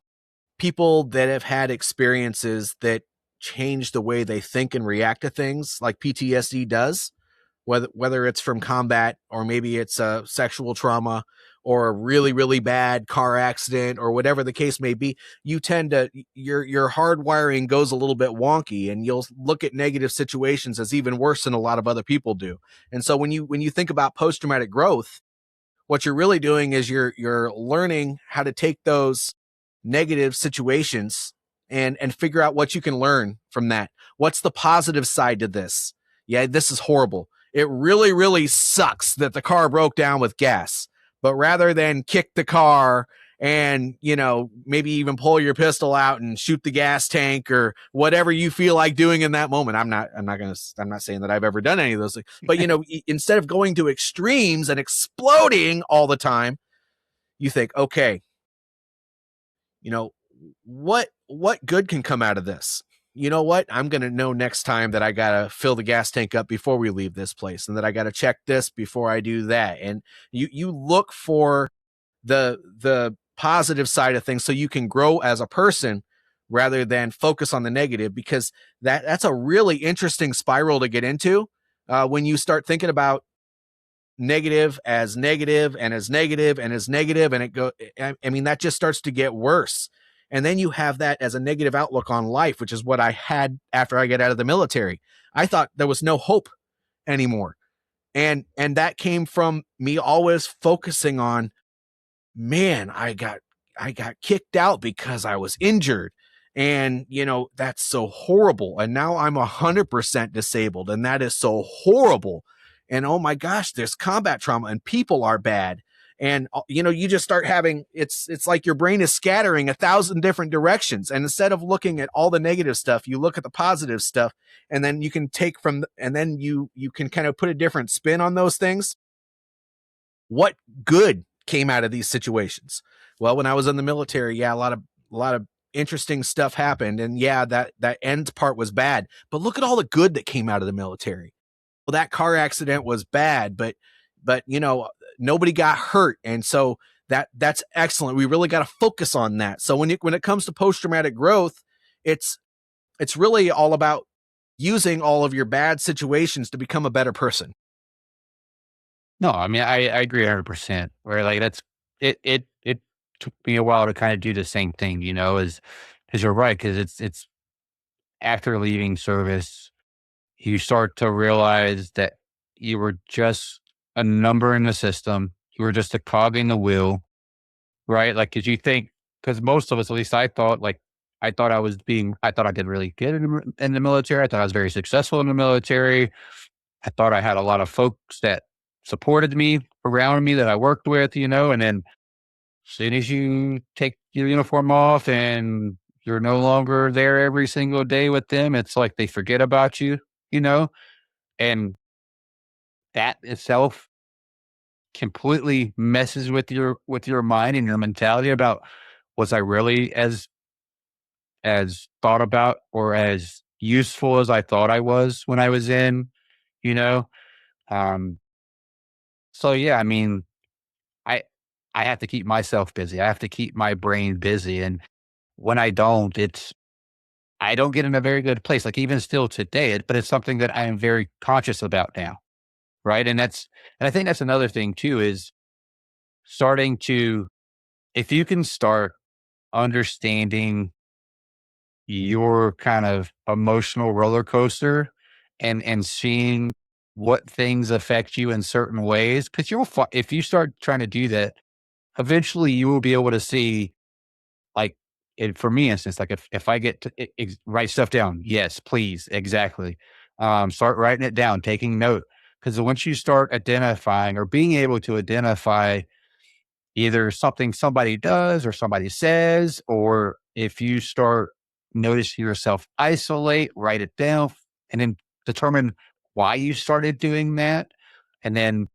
people that have had experiences that change the way they think and react to things, like PTSD does, whether it's from combat or maybe it's a sexual trauma or a really, really bad car accident or whatever the case may be, you tend to, your hardwiring goes a little bit wonky and you'll look at negative situations as even worse than a lot of other people do. And so when you think about post-traumatic growth, what you're really doing is you're learning how to take those negative situations and figure out what you can learn from that. What's the positive side to this? Yeah, this is horrible. It really, really sucks that the car broke down with gas. But rather than kick the car and, maybe even pull your pistol out and shoot the gas tank or whatever you feel like doing in that moment. I'm not saying that I've ever done any of those things, but instead of going to extremes and exploding all the time, you think, okay, what good can come out of this? You know what? I'm going to know next time that I got to fill the gas tank up before we leave this place and that I got to check this before I do that. And you look for the positive side of things so you can grow as a person rather than focus on the negative, because that's a really interesting spiral to get into when you start thinking about negative as negative and as negative and as negative. And that just starts to get worse. And then you have that as a negative outlook on life, which is what I had after I got out of the military. I thought there was no hope anymore. And that came from me always focusing on, man, I got kicked out because I was injured. And, that's so horrible. And now I'm 100% disabled. And that is so horrible. And oh my gosh, there's combat trauma and people are bad. And, you just start having, it's like your brain is scattering 1,000 different directions. And instead of looking at all the negative stuff, you look at the positive stuff, and then you can you can kind of put a different spin on those things. What good came out of these situations? Well, when I was in the military, a lot of interesting stuff happened. And that end part was bad, but look at all the good that came out of the military. Well, that car accident was bad, but nobody got hurt. And so that's excellent. We really got to focus on that. So when it comes to post-traumatic growth, it's really all about using all of your bad situations to become a better person. No, I mean, I agree 100%. Where like it took me a while to kind of do the same thing, as you're right. Cause it's after leaving service, you start to realize that you were just a number in the system. You were just a cog in the wheel. right? Like, cause you think, cause most of us, at least I thought, like, I thought I did really good in the military. I thought I was very successful in the military. I thought I had a lot of folks that supported me around me that I worked with, and then as soon as you take your uniform off and you're no longer there every single day with them, it's like they forget about you, you know? And that itself completely messes with your mind and your mentality about, was I really as thought about or as useful as I thought I was when I was in, you know? Um, so yeah, I mean, I I have to keep myself busy. I have to keep my brain busy. And when I don't, I don't get in a very good place. Like even still today, but it's something that I am very conscious about now. Right. And I think that's another thing too, is starting to, if you can start understanding your kind of emotional roller coaster and seeing what things affect you in certain ways, because if you start trying to do that, eventually you will be able to see, like, for me instance, like if I get to write stuff down, yes, please, exactly. Start writing it down, taking note, because once you start identifying or being able to identify either something somebody does or somebody says, or if you start noticing yourself isolate, write it down, and then determine why you started doing that, and then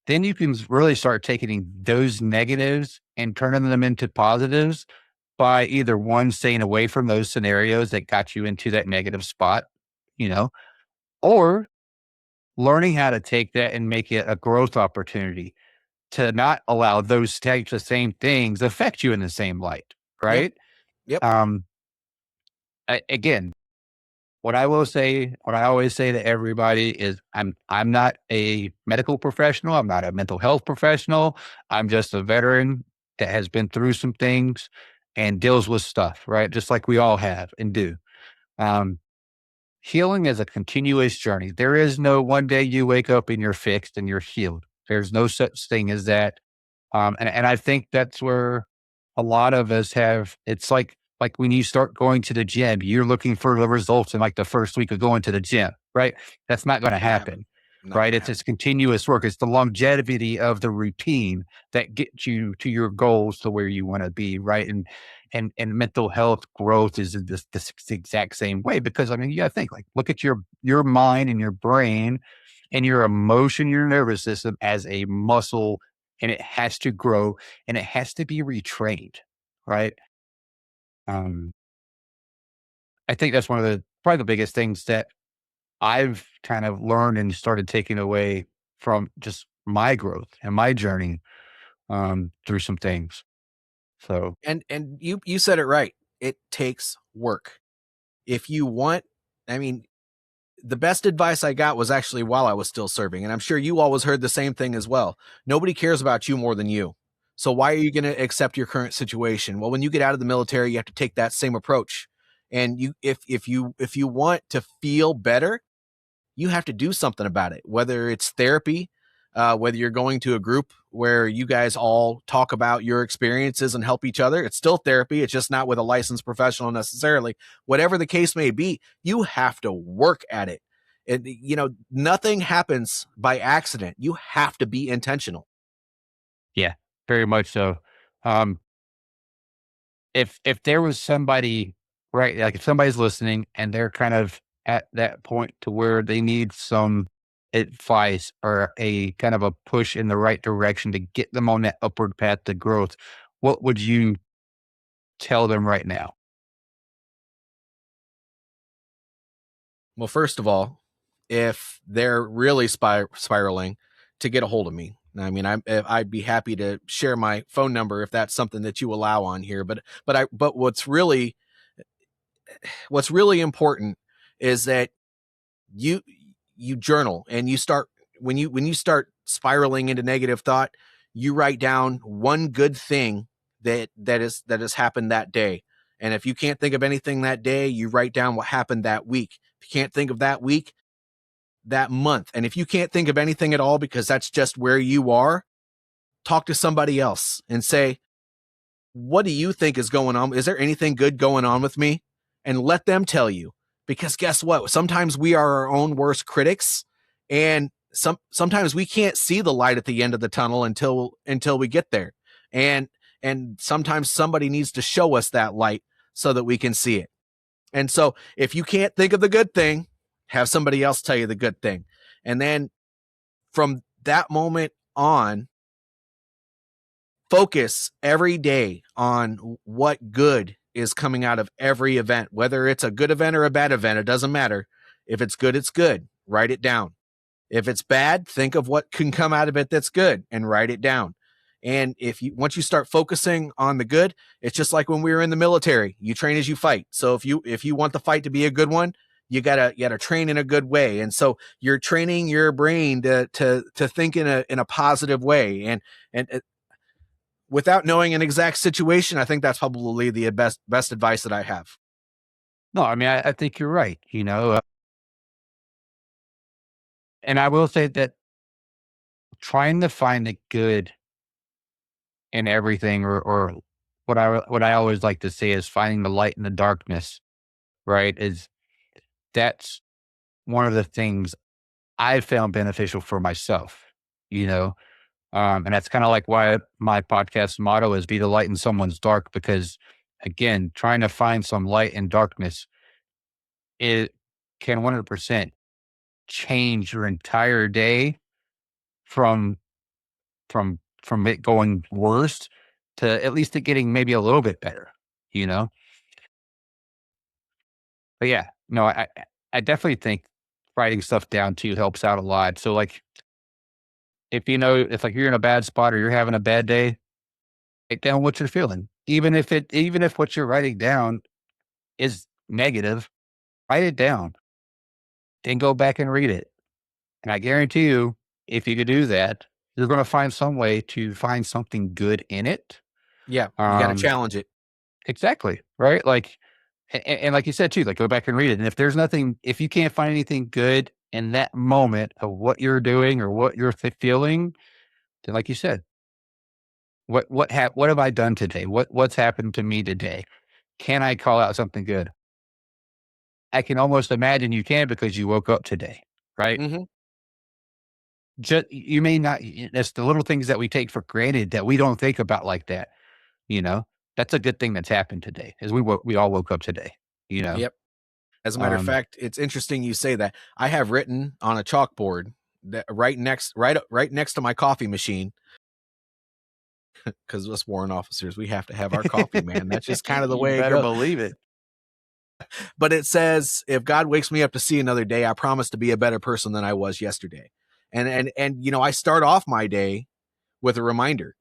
you can really start taking those negatives and turning them into positives by either one, staying away from those scenarios that got you into that negative spot, you know, or learning how to take that and make it a growth opportunity to not allow those types of same things affect you in the same light. Yep. Right. Yep. Um, again, what I always say to everybody is I'm not a medical professional. I'm not a mental health professional. I'm just a veteran that has been through some things and deals with stuff, right? Just like we all have and do. Um, Healing is a continuous journey. There is no one day you wake up and you're fixed and you're healed. There's no such thing as that. And I think that's where a lot of us have, it's like when you start going to the gym, you're looking for the results in like the first week of going to the gym, right? That's not going to Not gonna happen. happen, Not right? gonna It's happen. this continuous work. It's the longevity of the routine that gets you to your goals to where you want to be, right? And mental health growth is this exact same way, because I mean, you got to think, like, look at your mind and your brain and your emotion, your nervous system as a muscle, and it has to grow and it has to be retrained, right? Um, I think that's one of the probably the biggest things that I've kind of learned and started taking away from just my growth and my journey through some things. So And you said it right. It takes work. If you want, I mean, the best advice I got was actually while I was still serving, and I'm sure you always heard the same thing as well. Nobody cares about you more than you. So why are you going to accept your current situation? Well, when you get out of the military, you have to take that same approach. And if you want to feel better, you have to do something about it, whether it's therapy, whether you're going to a group where you guys all talk about your experiences and help each other. It's still therapy. It's just not with a licensed professional necessarily. Whatever the case may be, you have to work at it. And, nothing happens by accident. You have to be intentional. yeah, very much so. Um, if there was somebody, right, like if somebody's listening and they're kind of at that point to where they need some advice or a kind of a push in the right direction to get them on that upward path to growth, what would you tell them right now? Well, first of all, if they're really spiraling, to get a hold of me. I mean, I'd be happy to share my phone number if that's something that you allow on here. But what's really important is that you you journal, and you start when you start spiraling into negative thought, you write down one good thing that has happened that day. And if you can't think of anything that day, you write down what happened that week. If you can't think of that week, that month. And if you can't think of anything at all because that's just where you are, talk to somebody else and say, what do you think is going on? Is there anything good going on with me? And let them tell you, because guess what? Sometimes we are our own worst critics, and sometimes we can't see the light at the end of the tunnel until we get there. And sometimes somebody needs to show us that light so that we can see it. And so if you can't think of the good thing, have somebody else tell you the good thing. And then from that moment on, focus every day on what good is coming out of every event, whether it's a good event or a bad event. It doesn't matter. If it's good, it's good. Write it down. If it's bad, think of what can come out of it that's good and write it down. And once you start focusing on the good, it's just like when we were in the military. You train as you fight. So if you want the fight to be a good one, you gotta train in a good way. And so you're training your brain to think in a positive way. And without knowing an exact situation, I think that's probably the best advice that I have. No, I mean, I think you're right, and I will say that trying to find the good in everything, or what I always like to say is finding the light in the darkness, right? That's one of the things I've found beneficial for myself, you know? And that's kind of like why my podcast motto is be the light in someone's dark, because again, trying to find some light in darkness, it can 100% change your entire day from from it going worse to at least it getting maybe a little bit better, you know? But yeah, no, I definitely think writing stuff down too helps out a lot. So like if like you're in a bad spot or you're having a bad day, write down what you're feeling. Even if what you're writing down is negative, write it down, then go back and read it. And I guarantee you, if you could do that, you're going to find some way to find something good in it. Yeah, you got to Um, challenge it. exactly. Right. Like, and like you said too, like go back and read it. And if you can't find anything good in that moment of what you're doing or what you're feeling, then like you said, what have I done today? What's happened to me today? Can I call out something good? I can almost imagine you can because you woke up today, right? Mm-hmm. Just you may not. That's the little things that we take for granted that we don't think about like that. You know, that's a good thing that's happened today. Is we all woke up today. You know, Yep. As a matter of um, fact, it's interesting you say that. I have written on a chalkboard that right next to my coffee machine, because us warrant officers, we have to have our coffee, man. That's just kind of the you way it better goes. believe it. But it says, if God wakes me up to see another day, I promise to be a better person than I was yesterday. And I start off my day with a reminder,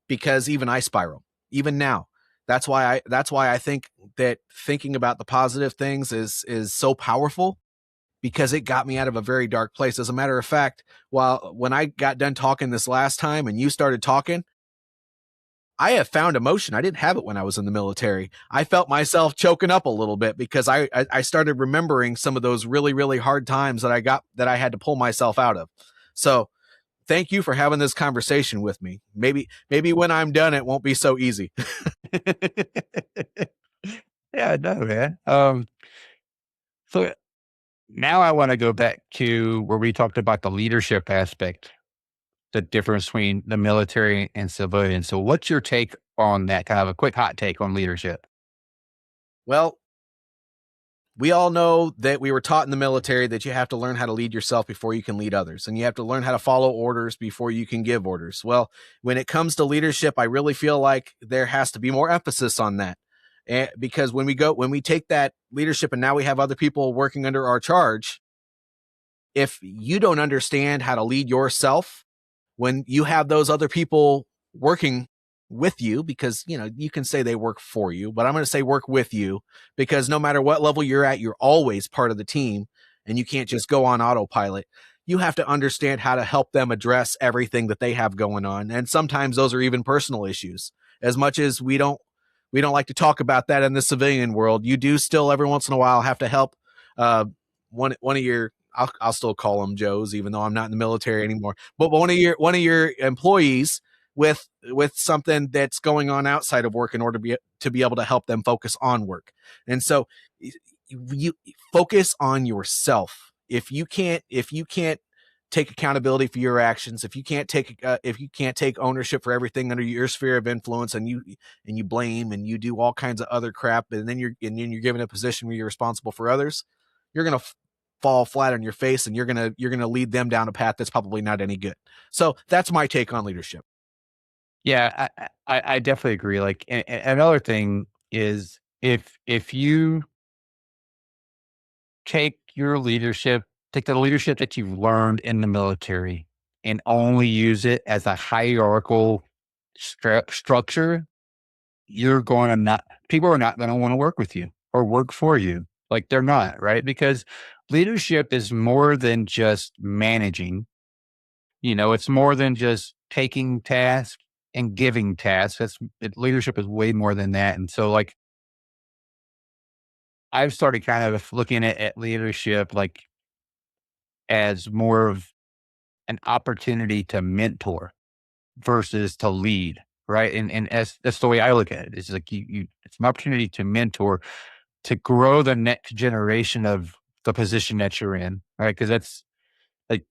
because even I spiral, even now. That's why I think that thinking about the positive things is so powerful, because it got me out of a very dark place. As a matter of fact, when I got done talking this last time and you started talking, I have found emotion. I didn't have it when I was in the military. I felt myself choking up a little bit because I started remembering some of those really, really hard times that I had to pull myself out of. So thank you for having this conversation with me. Maybe when I'm done, it won't be so easy. Yeah, I know, man. So now I want to go back to where we talked about the leadership aspect, the difference between the military and civilian. So what's your take on that? Kind of a quick hot take on leadership. Well, we all know that we were taught in the military that you have to learn how to lead yourself before you can lead others, and you have to learn how to follow orders before you can give orders. Well, when it comes to leadership, I really feel like there has to be more emphasis on that. Because when we take that leadership and now we have other people working under our charge, if you don't understand how to lead yourself, when you have those other people working with you, because you can say they work for you, but I'm going to say work with you, because no matter what level you're at, you're always part of the team, and you can't just go on autopilot. You have to understand how to help them address everything that they have going on, and sometimes those are even personal issues. As much as we don't like to talk about that in the civilian world, you do still every once in a while have to help one of your, I'll still call them Joes, even though I'm not in the military anymore, but one of your employees with something that's going on outside of work in order to be able to help them focus on work. And so you focus on yourself. If you can't take accountability for your actions, if you can't take ownership for everything under your sphere of influence, and you blame and you do all kinds of other crap, and then you're given a position where you're responsible for others, you're going to fall flat on your face, and you're going to lead them down a path that's probably not any good. So that's my take on leadership. Yeah, I definitely agree. Like, another thing is, if you take take the leadership that you've learned in the military and only use it as a hierarchical structure, you're going to not, people are not going to want to work with you or work for you. Like, they're not, right? Because leadership is more than just managing. It's more than just taking tasks and giving tasks. Leadership is way more than that. And so, like, I've started kind of looking at leadership like as more of an opportunity to mentor versus to lead, right? And as that's the way I look at it. It's like it's an opportunity to mentor, to grow the next generation of the position that you're in, right? Because that's like,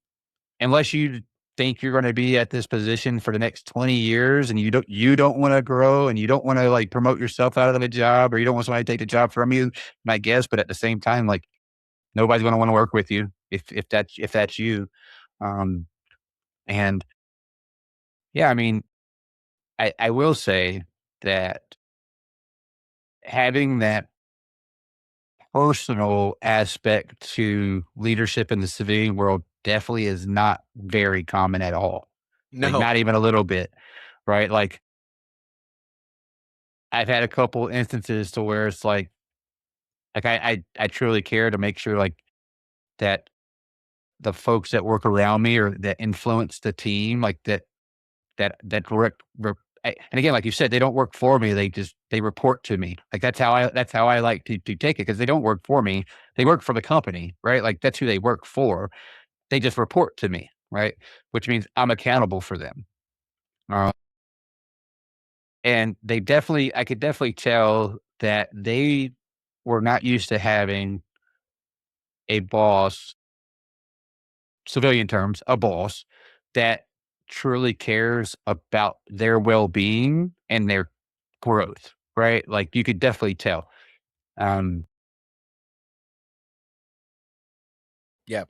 unless you think you're going to be at this position for the next 20 years and you don't want to grow, and you don't want to like promote yourself out of the job, or you don't want somebody to take the job from you, I guess. But at the same time, like, nobody's going to want to work with you if that's you. Um, and yeah, I mean, I will say that having that personal aspect to leadership in the civilian world definitely is not very common at all. Like, No. not even a little bit, right? Like, I've had a couple instances to where it's like I truly care to make sure, like, that the folks that work around me or that influence the team, like, that and again, like you said, they don't work for me. They report to me. Like, that's how I like to take it, because they don't work for me. They work for the company, right? Like, that's who they work for. They just report to me, right? Which means I'm accountable for them. Uh, and I could definitely tell that they were not used to having a boss, civilian terms, a boss that truly cares about their well-being and their growth, right? Like, you could definitely tell. Um, Yeah.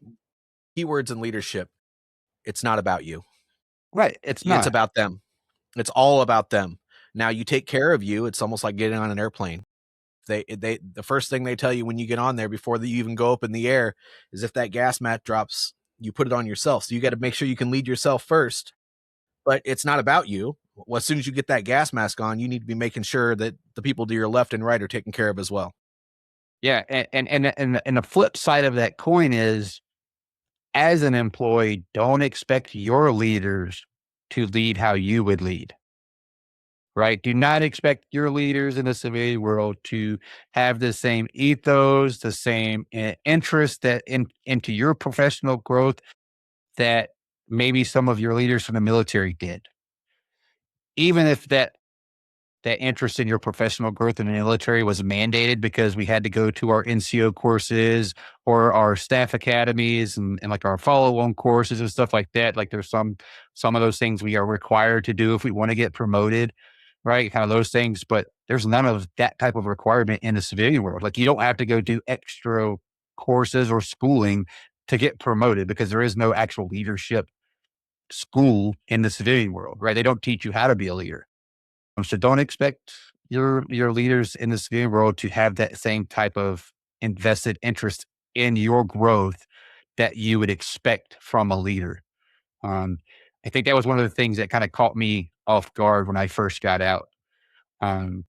Keywords in leadership. It's not about you. right. It's It's not. about them. It's all about them. Now, you take care of you. It's almost like getting on an airplane. The first thing they tell you when you get on there before you even go up in the air is, if that gas mat drops, you put it on yourself. So you got to make sure you can lead yourself first. But it's not about you. Well, as soon as you get that gas mask on, you need to be making sure that the people to your left and right are taken care of as well. Yeah. And the flip side of that coin is, as an employee, don't expect your leaders to lead how you would lead. Right? Do not expect your leaders in the civilian world to have the same ethos, the same interest into your professional growth that maybe some of your leaders from the military did. Even if that interest in your professional growth in the military was mandated because we had to go to our NCO courses or our staff academies and like our follow-on courses and stuff like that. Like, there's some of those things we are required to do if we want to get promoted, right? Kind of those things, but there's none of that type of requirement in the civilian world. Like, you don't have to go do extra courses or schooling to get promoted, because there is no actual leadership school in the civilian world, right? They don't teach you how to be a leader. So don't expect your leaders in the civilian world to have that same type of invested interest in your growth that you would expect from a leader. Um, I think that was one of the things that kind of caught me off guard when I first got out, um,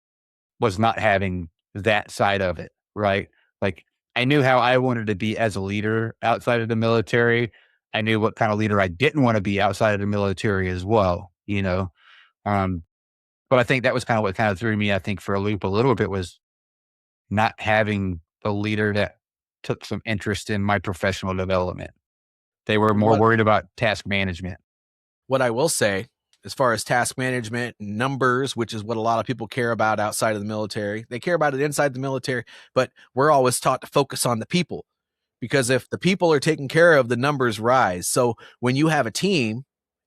was not having that side of it, right? Like, I knew how I wanted to be as a leader outside of the military. I knew what kind of leader I didn't want to be outside of the military as well. Um, but I think that was kind of what kind of threw me, I think, for a loop a little bit, was not having a leader that took some interest in my professional development. They were more What worried about task management. what I will say as far as task management, numbers, which is what a lot of people care about outside of the military. They care about it inside the military, but we're always taught to focus on the people, because if the people are taken care of, the numbers rise. So when you have a team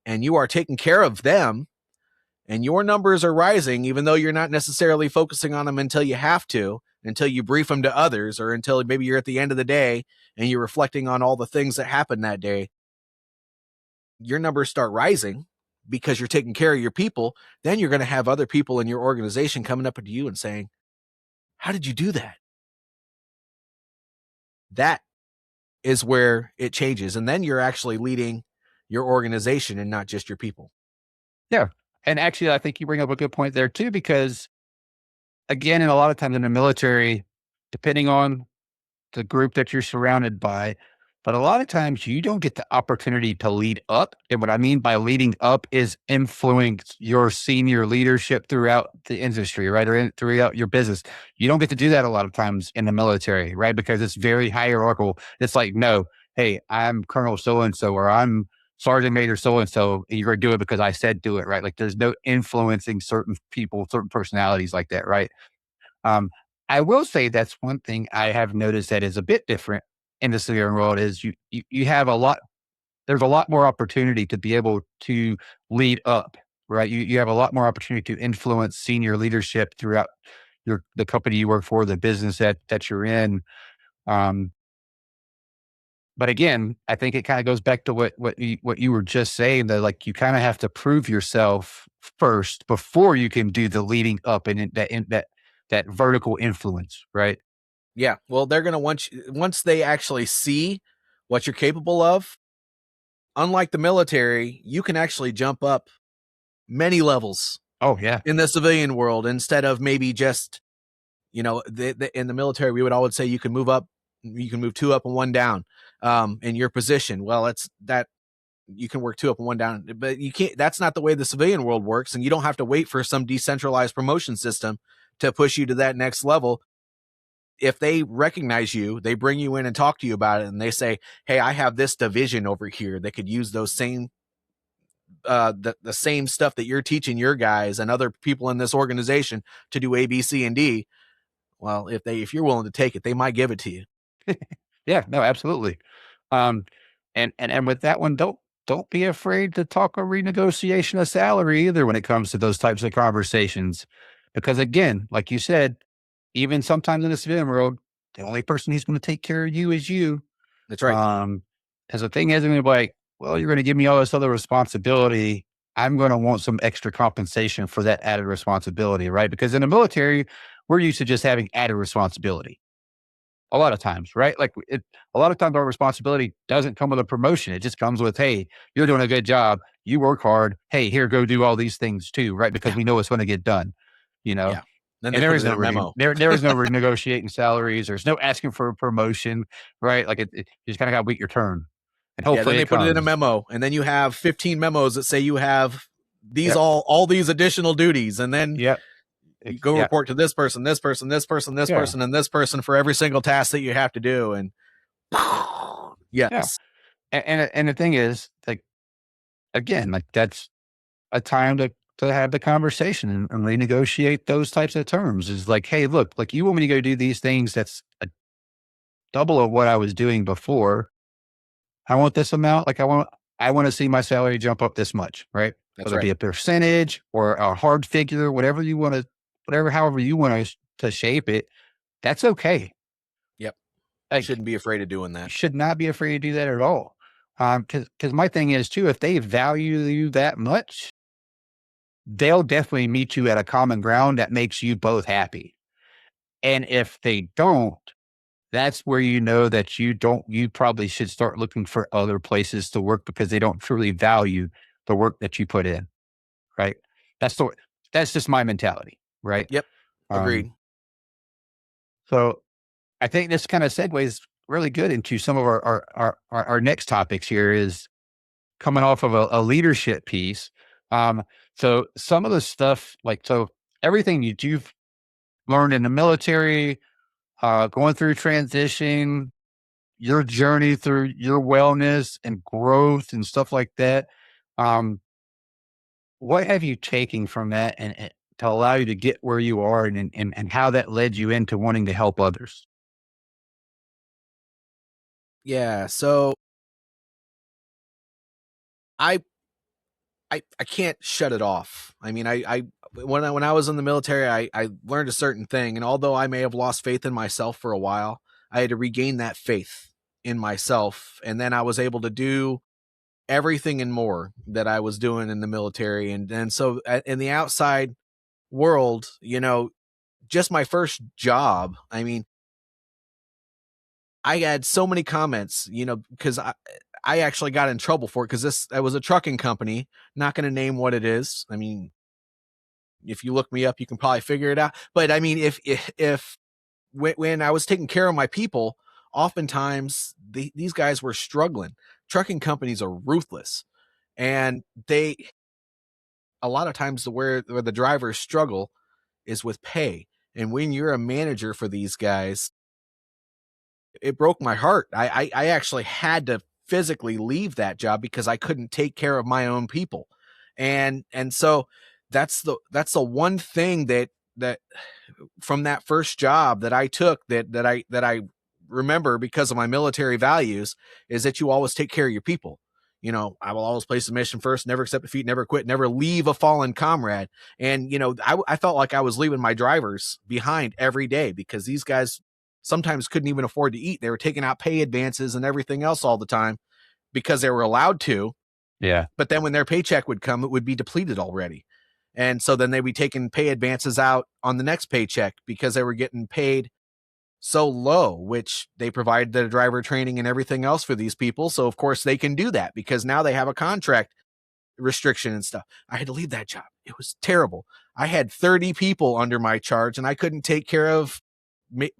and you are taking care of them and your numbers are rising, even though you're not necessarily focusing on them until you have to, until you brief them to others, or until maybe you're at the end of the day and you're reflecting on all the things that happened that day, your numbers start rising because you're taking care of your people. Then you're going to have other people in your organization coming up to you and saying, how did you do that? That is where it changes. And then you're actually leading your organization and not just your people. Yeah. And actually, I think you bring up a good point there too, because again, and a lot of times in the military, depending on the group that you're surrounded by, but a lot of times you don't get the opportunity to lead up. And what I mean by leading up is influence your senior leadership throughout the industry, right? Throughout your business. You don't get to do that a lot of times in the military, right? Because it's very hierarchical. It's like, no, hey, I'm Colonel so-and-so, or I'm Sergeant Major so-and-so, and you're going to do it because I said do it, right? Like there's no influencing certain people, certain personalities like that, right? Um, I will say that's one thing I have noticed that is a bit different in the civilian world is you have a lot, there's a lot more opportunity to be able to lead up, right? You have a lot more opportunity to influence senior leadership throughout the company you work for, the business that you're in. Um, but again, I think it kind of goes back to what you were just saying, that like you kind of have to prove yourself first before you can do the leading up and that vertical influence, right? Yeah. Well, they're going to once they actually see what you're capable of, unlike the military, you can actually jump up many levels Oh yeah, in the civilian world instead of maybe just, in the military, we would always say you can move up, you can move 2 up and 1 down in your position. Well, it's that you can work 2 up and 1 down, but you can't, that's not the way the civilian world works. And you don't have to wait for some decentralized promotion system to push you to that next level. If they recognize you, they bring you in and talk to you about it, and they say, hey, I have this division over here that could use those same the same stuff that you're teaching your guys and other people in this organization to do A, B, C, and D. Well, if you're willing to take it, they might give it to you. yeah, no, absolutely. Um, and with that one, don't be afraid to talk a renegotiation of salary either when it comes to those types of conversations, because again, like you said, even sometimes in the civilian world, the only person who's going to take care of you is you. That's right. As the thing is, I'm gonna be like, well, you're going to give me all this other responsibility. I'm going to want some extra compensation for that added responsibility, right? Because in the military, we're used to just having added responsibility a lot of times, right? Like a lot of times our responsibility doesn't come with a promotion. It just comes with, hey, you're doing a good job. You work hard. Hey, here, go do all these things too, right? Because Yeah. we know it's going to get done, you know? Yeah. Then And they there put is it in no a memo. there is no renegotiating salaries. There's no asking for a promotion, right? Like you just kind of got to wait your turn, and Yeah. Then hopefully they it put it in a comes. memo, and then you have 15 memos that say you have these Yep. all these additional duties, and then Yep. you go Yeah. report to this person, this person, this person, this Yeah. person, and this person for every single task that you have to do. And Yeah. yes, And the thing is, like again, like that's a time to have the conversation and renegotiate those types of terms. Is like, hey, look, like you want me to go do these things. That's a double of what I was doing before. I want this amount. Like I want to see my salary jump up this much, right? that's Whether it right. be a percentage or a hard figure, whatever you want to, however you want to shape it, that's okay. Yep. Like Shouldn't be afraid of doing you that. should not be afraid to do that at all. Because my thing is too, if they value you that much, they'll definitely meet you at a common ground that makes you both happy. And if they don't, that's where you know that you probably should start looking for other places to work because they don't truly value the work that you put in. Right. That's the, that's just my mentality. Right. Yep. Um, Agreed. so I think this kind of segues really good into some of our next topics here is coming off of a leadership piece. So some of the stuff like, so everything you've learned in the military, going through transition, your journey through your wellness and growth and stuff like that. Um, what have you taken from that and to allow you to get where you are and how that led you into wanting to help others? Yeah, so I I can't shut it off. I mean, I when I was in the military, I learned a certain thing, and although I may have lost faith in myself for a while, I had to regain that faith in myself, and then I was able to do everything and more that I was doing in the military, and so in the outside world, just my first job. I mean, I had so many comments, because I actually got in trouble for it because that was a trucking company. Not going to name what it is. I mean, if you look me up, you can probably figure it out. But I mean, if when I was taking care of my people, oftentimes these guys were struggling. Trucking companies are ruthless, and a lot of times where the drivers struggle is with pay. And when you're a manager for these guys, it broke my heart. I actually had to physically leave that job because I couldn't take care of my own people. And so that's the one thing that from that first job that I took that I remember because of my military values is that you always take care of your people. I will always place the mission first, never accept defeat, never quit, never leave a fallen comrade. And, I felt like I was leaving my drivers behind every day because these guys sometimes couldn't even afford to eat. They were taking out pay advances and everything else all the time because they were allowed to. Yeah. But then when their paycheck would come, it would be depleted already. And so then they'd be taking pay advances out on the next paycheck because they were getting paid so low, which they provide the driver training and everything else for these people. So of course they can do that because now they have a contract restriction and stuff. I had to leave that job. It was terrible. I had 30 people under my charge and I couldn't take care of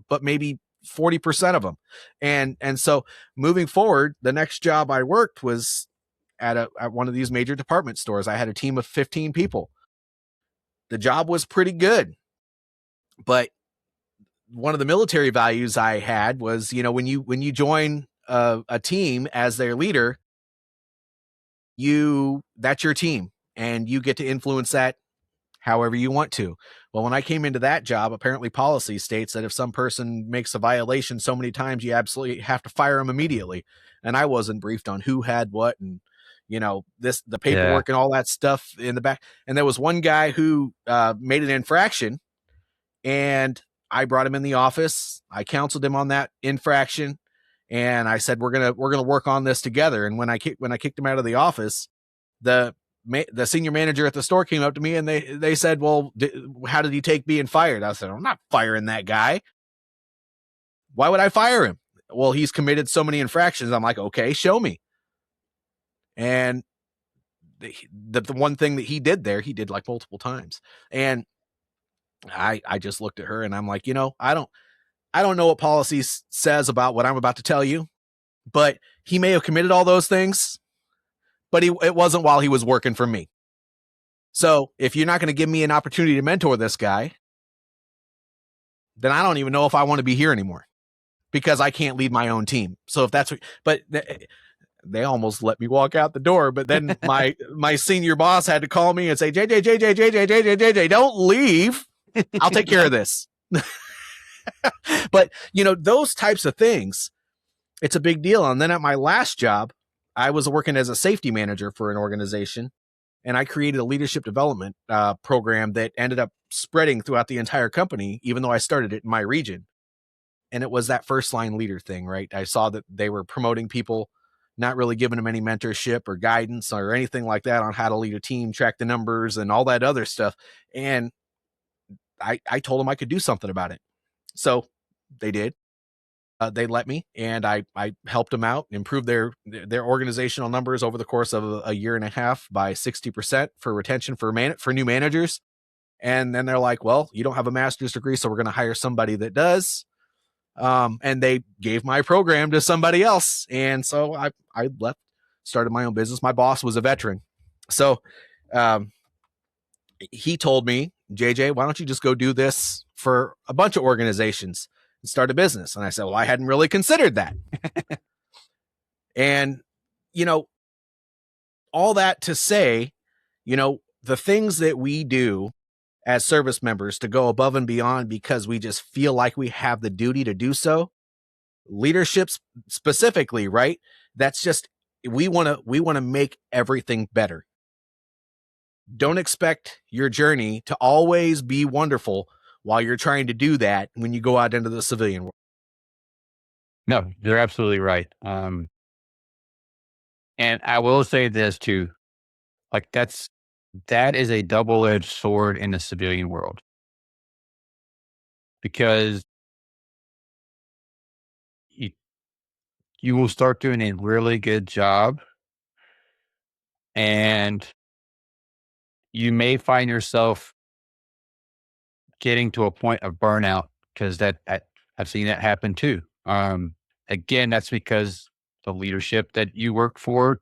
but maybe 40% of them. And so moving forward, the next job I worked was at one of these major department stores. I had a team of 15 people. The job was pretty good, but one of the military values I had was, when you join a team as their leader, that's your team and you get to influence that however you want to. Well, when I came into that job, apparently policy states that if some person makes a violation so many times, you absolutely have to fire them immediately. And I wasn't briefed on who had what and, the paperwork and all that stuff in the back. And there was one guy who made an infraction and I brought him in the office. I counseled him on that infraction. And I said, we're going to work on this together. And when I kicked him out of the office, the senior manager at the store came up to me and they said, well, how did he take being fired? I said, I'm not firing that guy. Why would I fire him? Well, he's committed so many infractions. I'm like, okay, show me. And the one thing that he did there, he did like multiple times. And I just looked at her and I'm like, I don't know what policy says about what I'm about to tell you, but he may have committed all those things, but it wasn't while he was working for me. So if you're not going to give me an opportunity to mentor this guy, then I don't even know if I want to be here anymore because I can't lead my own team. So if that's what, but they almost let me walk out the door. But then my senior boss had to call me and say, JJ, don't leave. I'll take care of this. But, those types of things, it's a big deal. And then at my last job, I was working as a safety manager for an organization, and I created a leadership development program that ended up spreading throughout the entire company, even though I started it in my region. And it was that first line leader thing, right? I saw that they were promoting people, not really giving them any mentorship or guidance or anything like that on how to lead a team, track the numbers and all that other stuff. And I told them I could do something about it. So they did. They let me, and I helped them out, improve their organizational numbers over the course of a year and a half by 60% for retention for new managers. And then they're like, well, you don't have a master's degree, so we're going to hire somebody that does. And they gave my program to somebody else. And so I left, started my own business. My boss was a veteran. So he told me, JJ, why don't you just go do this for a bunch of organizations and start a business? And I said, well, I hadn't really considered that. And, all that to say, the things that we do as service members to go above and beyond because we just feel like we have the duty to do so, leadership specifically, right? That's just, we want to make everything better. Don't expect your journey to always be wonderful while you're trying to do that when you go out into the civilian world. No, you're absolutely right. And I will say this too, like that is a double-edged sword in the civilian world, because you, you will start doing a really good job, and you may find yourself getting to a point of burnout, because I've seen that happen too. Again, that's because the leadership that you work for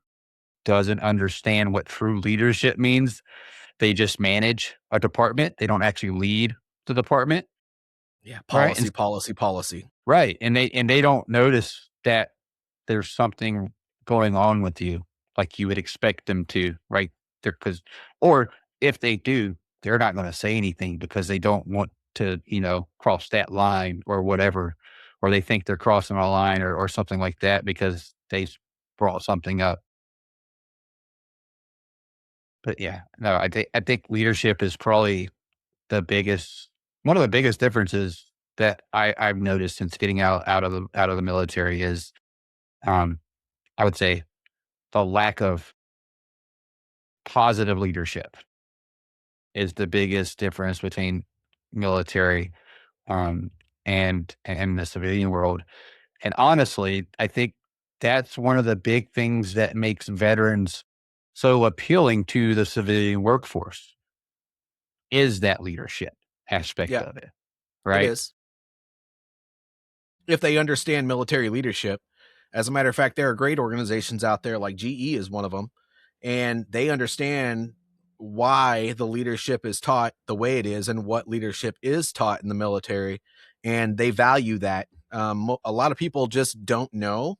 doesn't understand what true leadership means. They just manage a department. They don't actually lead the department. Yeah, Right. policy. Right. And they don't notice that there's something going on with you like you would expect them to, right? Or if they do, they're not going to say anything because they don't want to, cross that line or whatever, or they think they're crossing a line, or something like that because they brought something up. But yeah, no, I think leadership is probably one of the biggest differences that I've noticed since getting out of the military is, um, I would say, the lack of positive leadership is the biggest difference between military, um, and the civilian world. And honestly, I think that's one of the big things that makes veterans so appealing to the civilian workforce, is that leadership aspect Yeah, of it, it right? is. If they understand military leadership, as a matter of fact, there are great organizations out there, like GE is one of them, and they understand why the leadership is taught the way it is and what leadership is taught in the military, and they value that. A lot of people just don't know.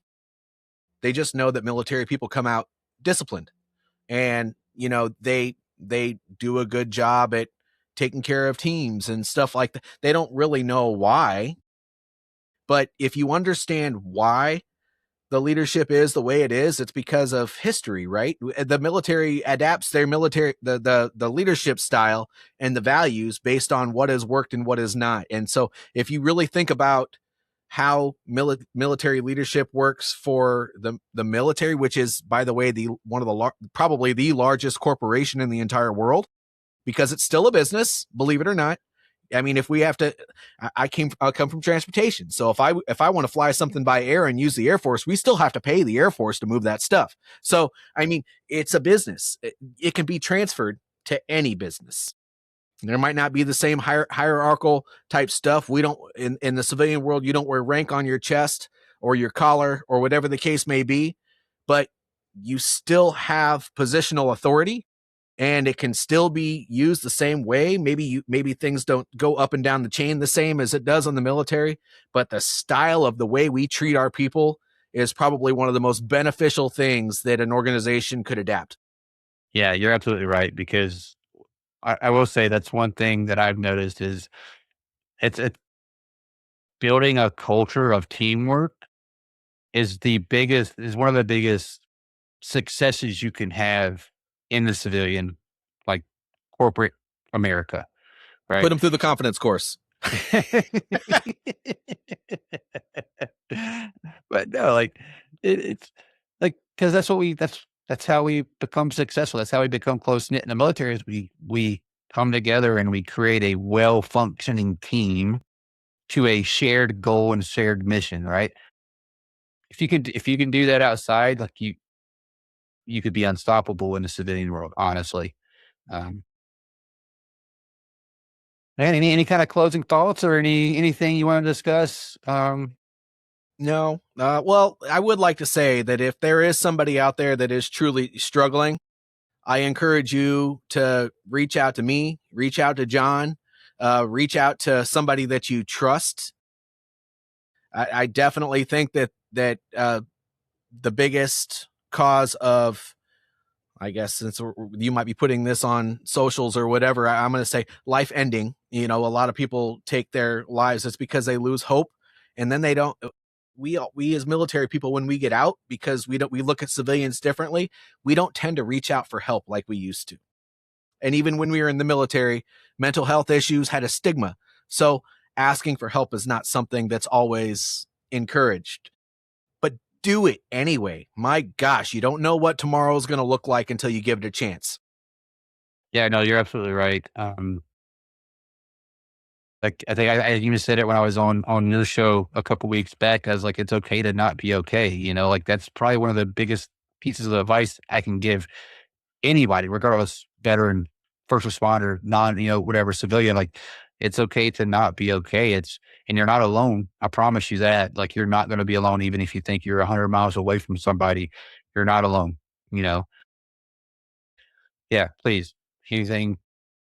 They just know that military people come out disciplined, and they do a good job at taking care of teams and stuff like that. They don't really know why, but if you understand why the leadership is the way it is, it's because of history, right? The military adapts their the leadership style and the values based on what has worked and what has not. And so if you really think about how military leadership works for the military, which is, by the way, probably the largest corporation in the entire world, because it's still a business, believe it or not. I mean, if we have to, I come from transportation. So if I want to fly something by air and use the Air Force, we still have to pay the Air Force to move that stuff. So, I mean, it's a business. It can be transferred to any business. There might not be the same hierarchical type stuff. We don't, in the civilian world, you don't wear rank on your chest or your collar or whatever the case may be, but you still have positional authority, and it can still be used the same way. Maybe things don't go up and down the chain the same as it does on the military, but the style of the way we treat our people is probably one of the most beneficial things that an organization could adapt. Yeah, you're absolutely right, because I will say that's one thing that I've noticed is it's building a culture of teamwork is one of the biggest successes you can have in the civilian, like, corporate America, Put right? them through the confidence course. But no, like, it's like, because that's how we become successful. That's how we become close knit in the military. Is we come together and we create a well functioning team to a shared goal and shared mission. Right? If you can do that outside, like, you could be unstoppable in the civilian world. Honestly, um, man, any kind of closing thoughts or anything you want to discuss? No. Well, I would like to say that if there is somebody out there that is truly struggling, I encourage you to reach out to me, reach out to John, reach out to somebody that you trust. I definitely think that the biggest cause of I guess since you might be putting this on socials or whatever, I'm going to say life ending. A lot of people take their lives. It's because they lose hope, and then they don't. We as military people, when we get out, because we look at civilians differently, we don't tend to reach out for help like we used to. And even when we were in the military, mental health issues had a stigma. So asking for help is not something that's always encouraged. But do it anyway. My gosh, you don't know what tomorrow is going to look like until you give it a chance. Yeah, no, you're absolutely right. Like I think I even said it when I was on your show a couple weeks back. I was like, it's okay to not be okay. Like that's probably one of the biggest pieces of advice I can give anybody, regardless, veteran, first responder, non, whatever, civilian. Like it's okay to not be okay. And you're not alone. I promise you that. Like you're not going to be alone, even if you think you're 100 miles away from somebody. You're not alone. Yeah, please. Anything,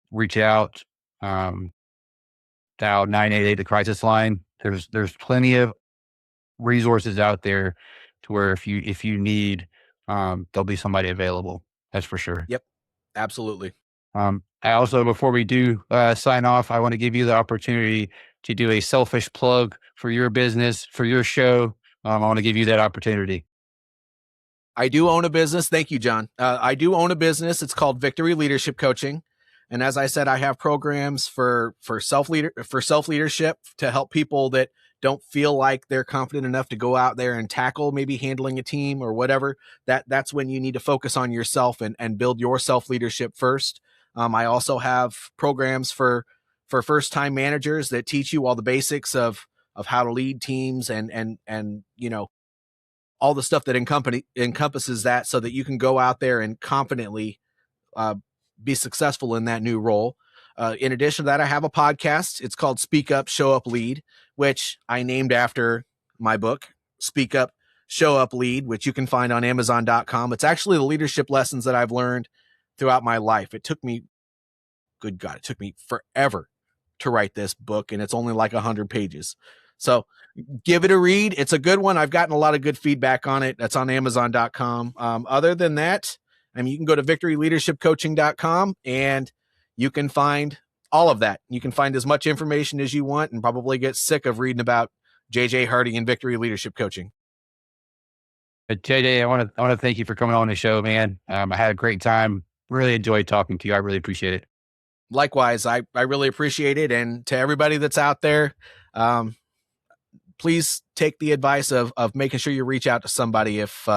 reach out. Um, Dial 988, the crisis line. There's plenty of resources out there to where if you need, there'll be somebody available. That's for sure. Yep, absolutely. I also, before we do sign off, I want to give you the opportunity to do a selfish plug for your business, for your show. I want to give you that opportunity. I do own a business. Thank you, John. I do own a business. It's called Victory Leadership Coaching. And as I said, I have programs for self-leadership to help people that don't feel like they're confident enough to go out there and tackle maybe handling a team or whatever. That's when you need to focus on yourself and build your self-leadership first. I also have programs for first-time managers that teach you all the basics of how to lead teams and all the stuff that encompasses that, so that you can go out there and confidently be successful in that new role. In addition to that, I have a podcast. It's called Speak Up, Show Up, Lead, which I named after my book, Speak Up, Show Up, Lead, which you can find on Amazon.com. It's actually the leadership lessons that I've learned throughout my life. It took me, good God, it took me forever to write this book, and it's only like 100 pages. So give it a read. It's a good one. I've gotten a lot of good feedback on it. That's on Amazon.com. Other than that, you can go to victoryleadershipcoaching.com and you can find all of that. You can find as much information as you want and probably get sick of reading about JJ Hardy and Victory Leadership Coaching. JJ, I want to thank you for coming on the show, man. I had a great time. Really enjoyed talking to you. I really appreciate it. Likewise, I really appreciate it. And to everybody that's out there, please take the advice of making sure you reach out to somebody if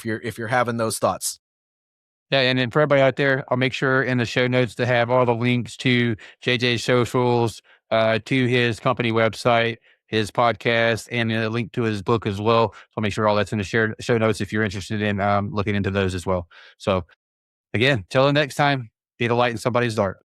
you're having those thoughts. Yeah, and then for everybody out there, I'll make sure in the show notes to have all the links to JJ's socials, to his company website, his podcast, and a link to his book as well. So I'll make sure all that's in the show notes if you're interested in looking into those as well. So again, till the next time, be the light in somebody's dark.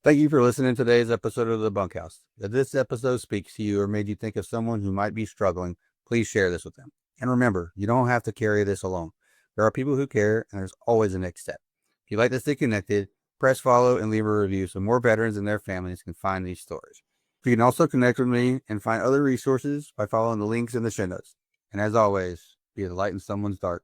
Thank you for listening to today's episode of The Bunkhouse. If this episode speaks to you or made you think of someone who might be struggling, please share this with them. And remember, you don't have to carry this alone. There are people who care, and there's always a next step. If you'd like to stay connected, press follow and leave a review so more veterans and their families can find these stories. You can also connect with me and find other resources by following the links in the show notes. And as always, be the light in someone's dark.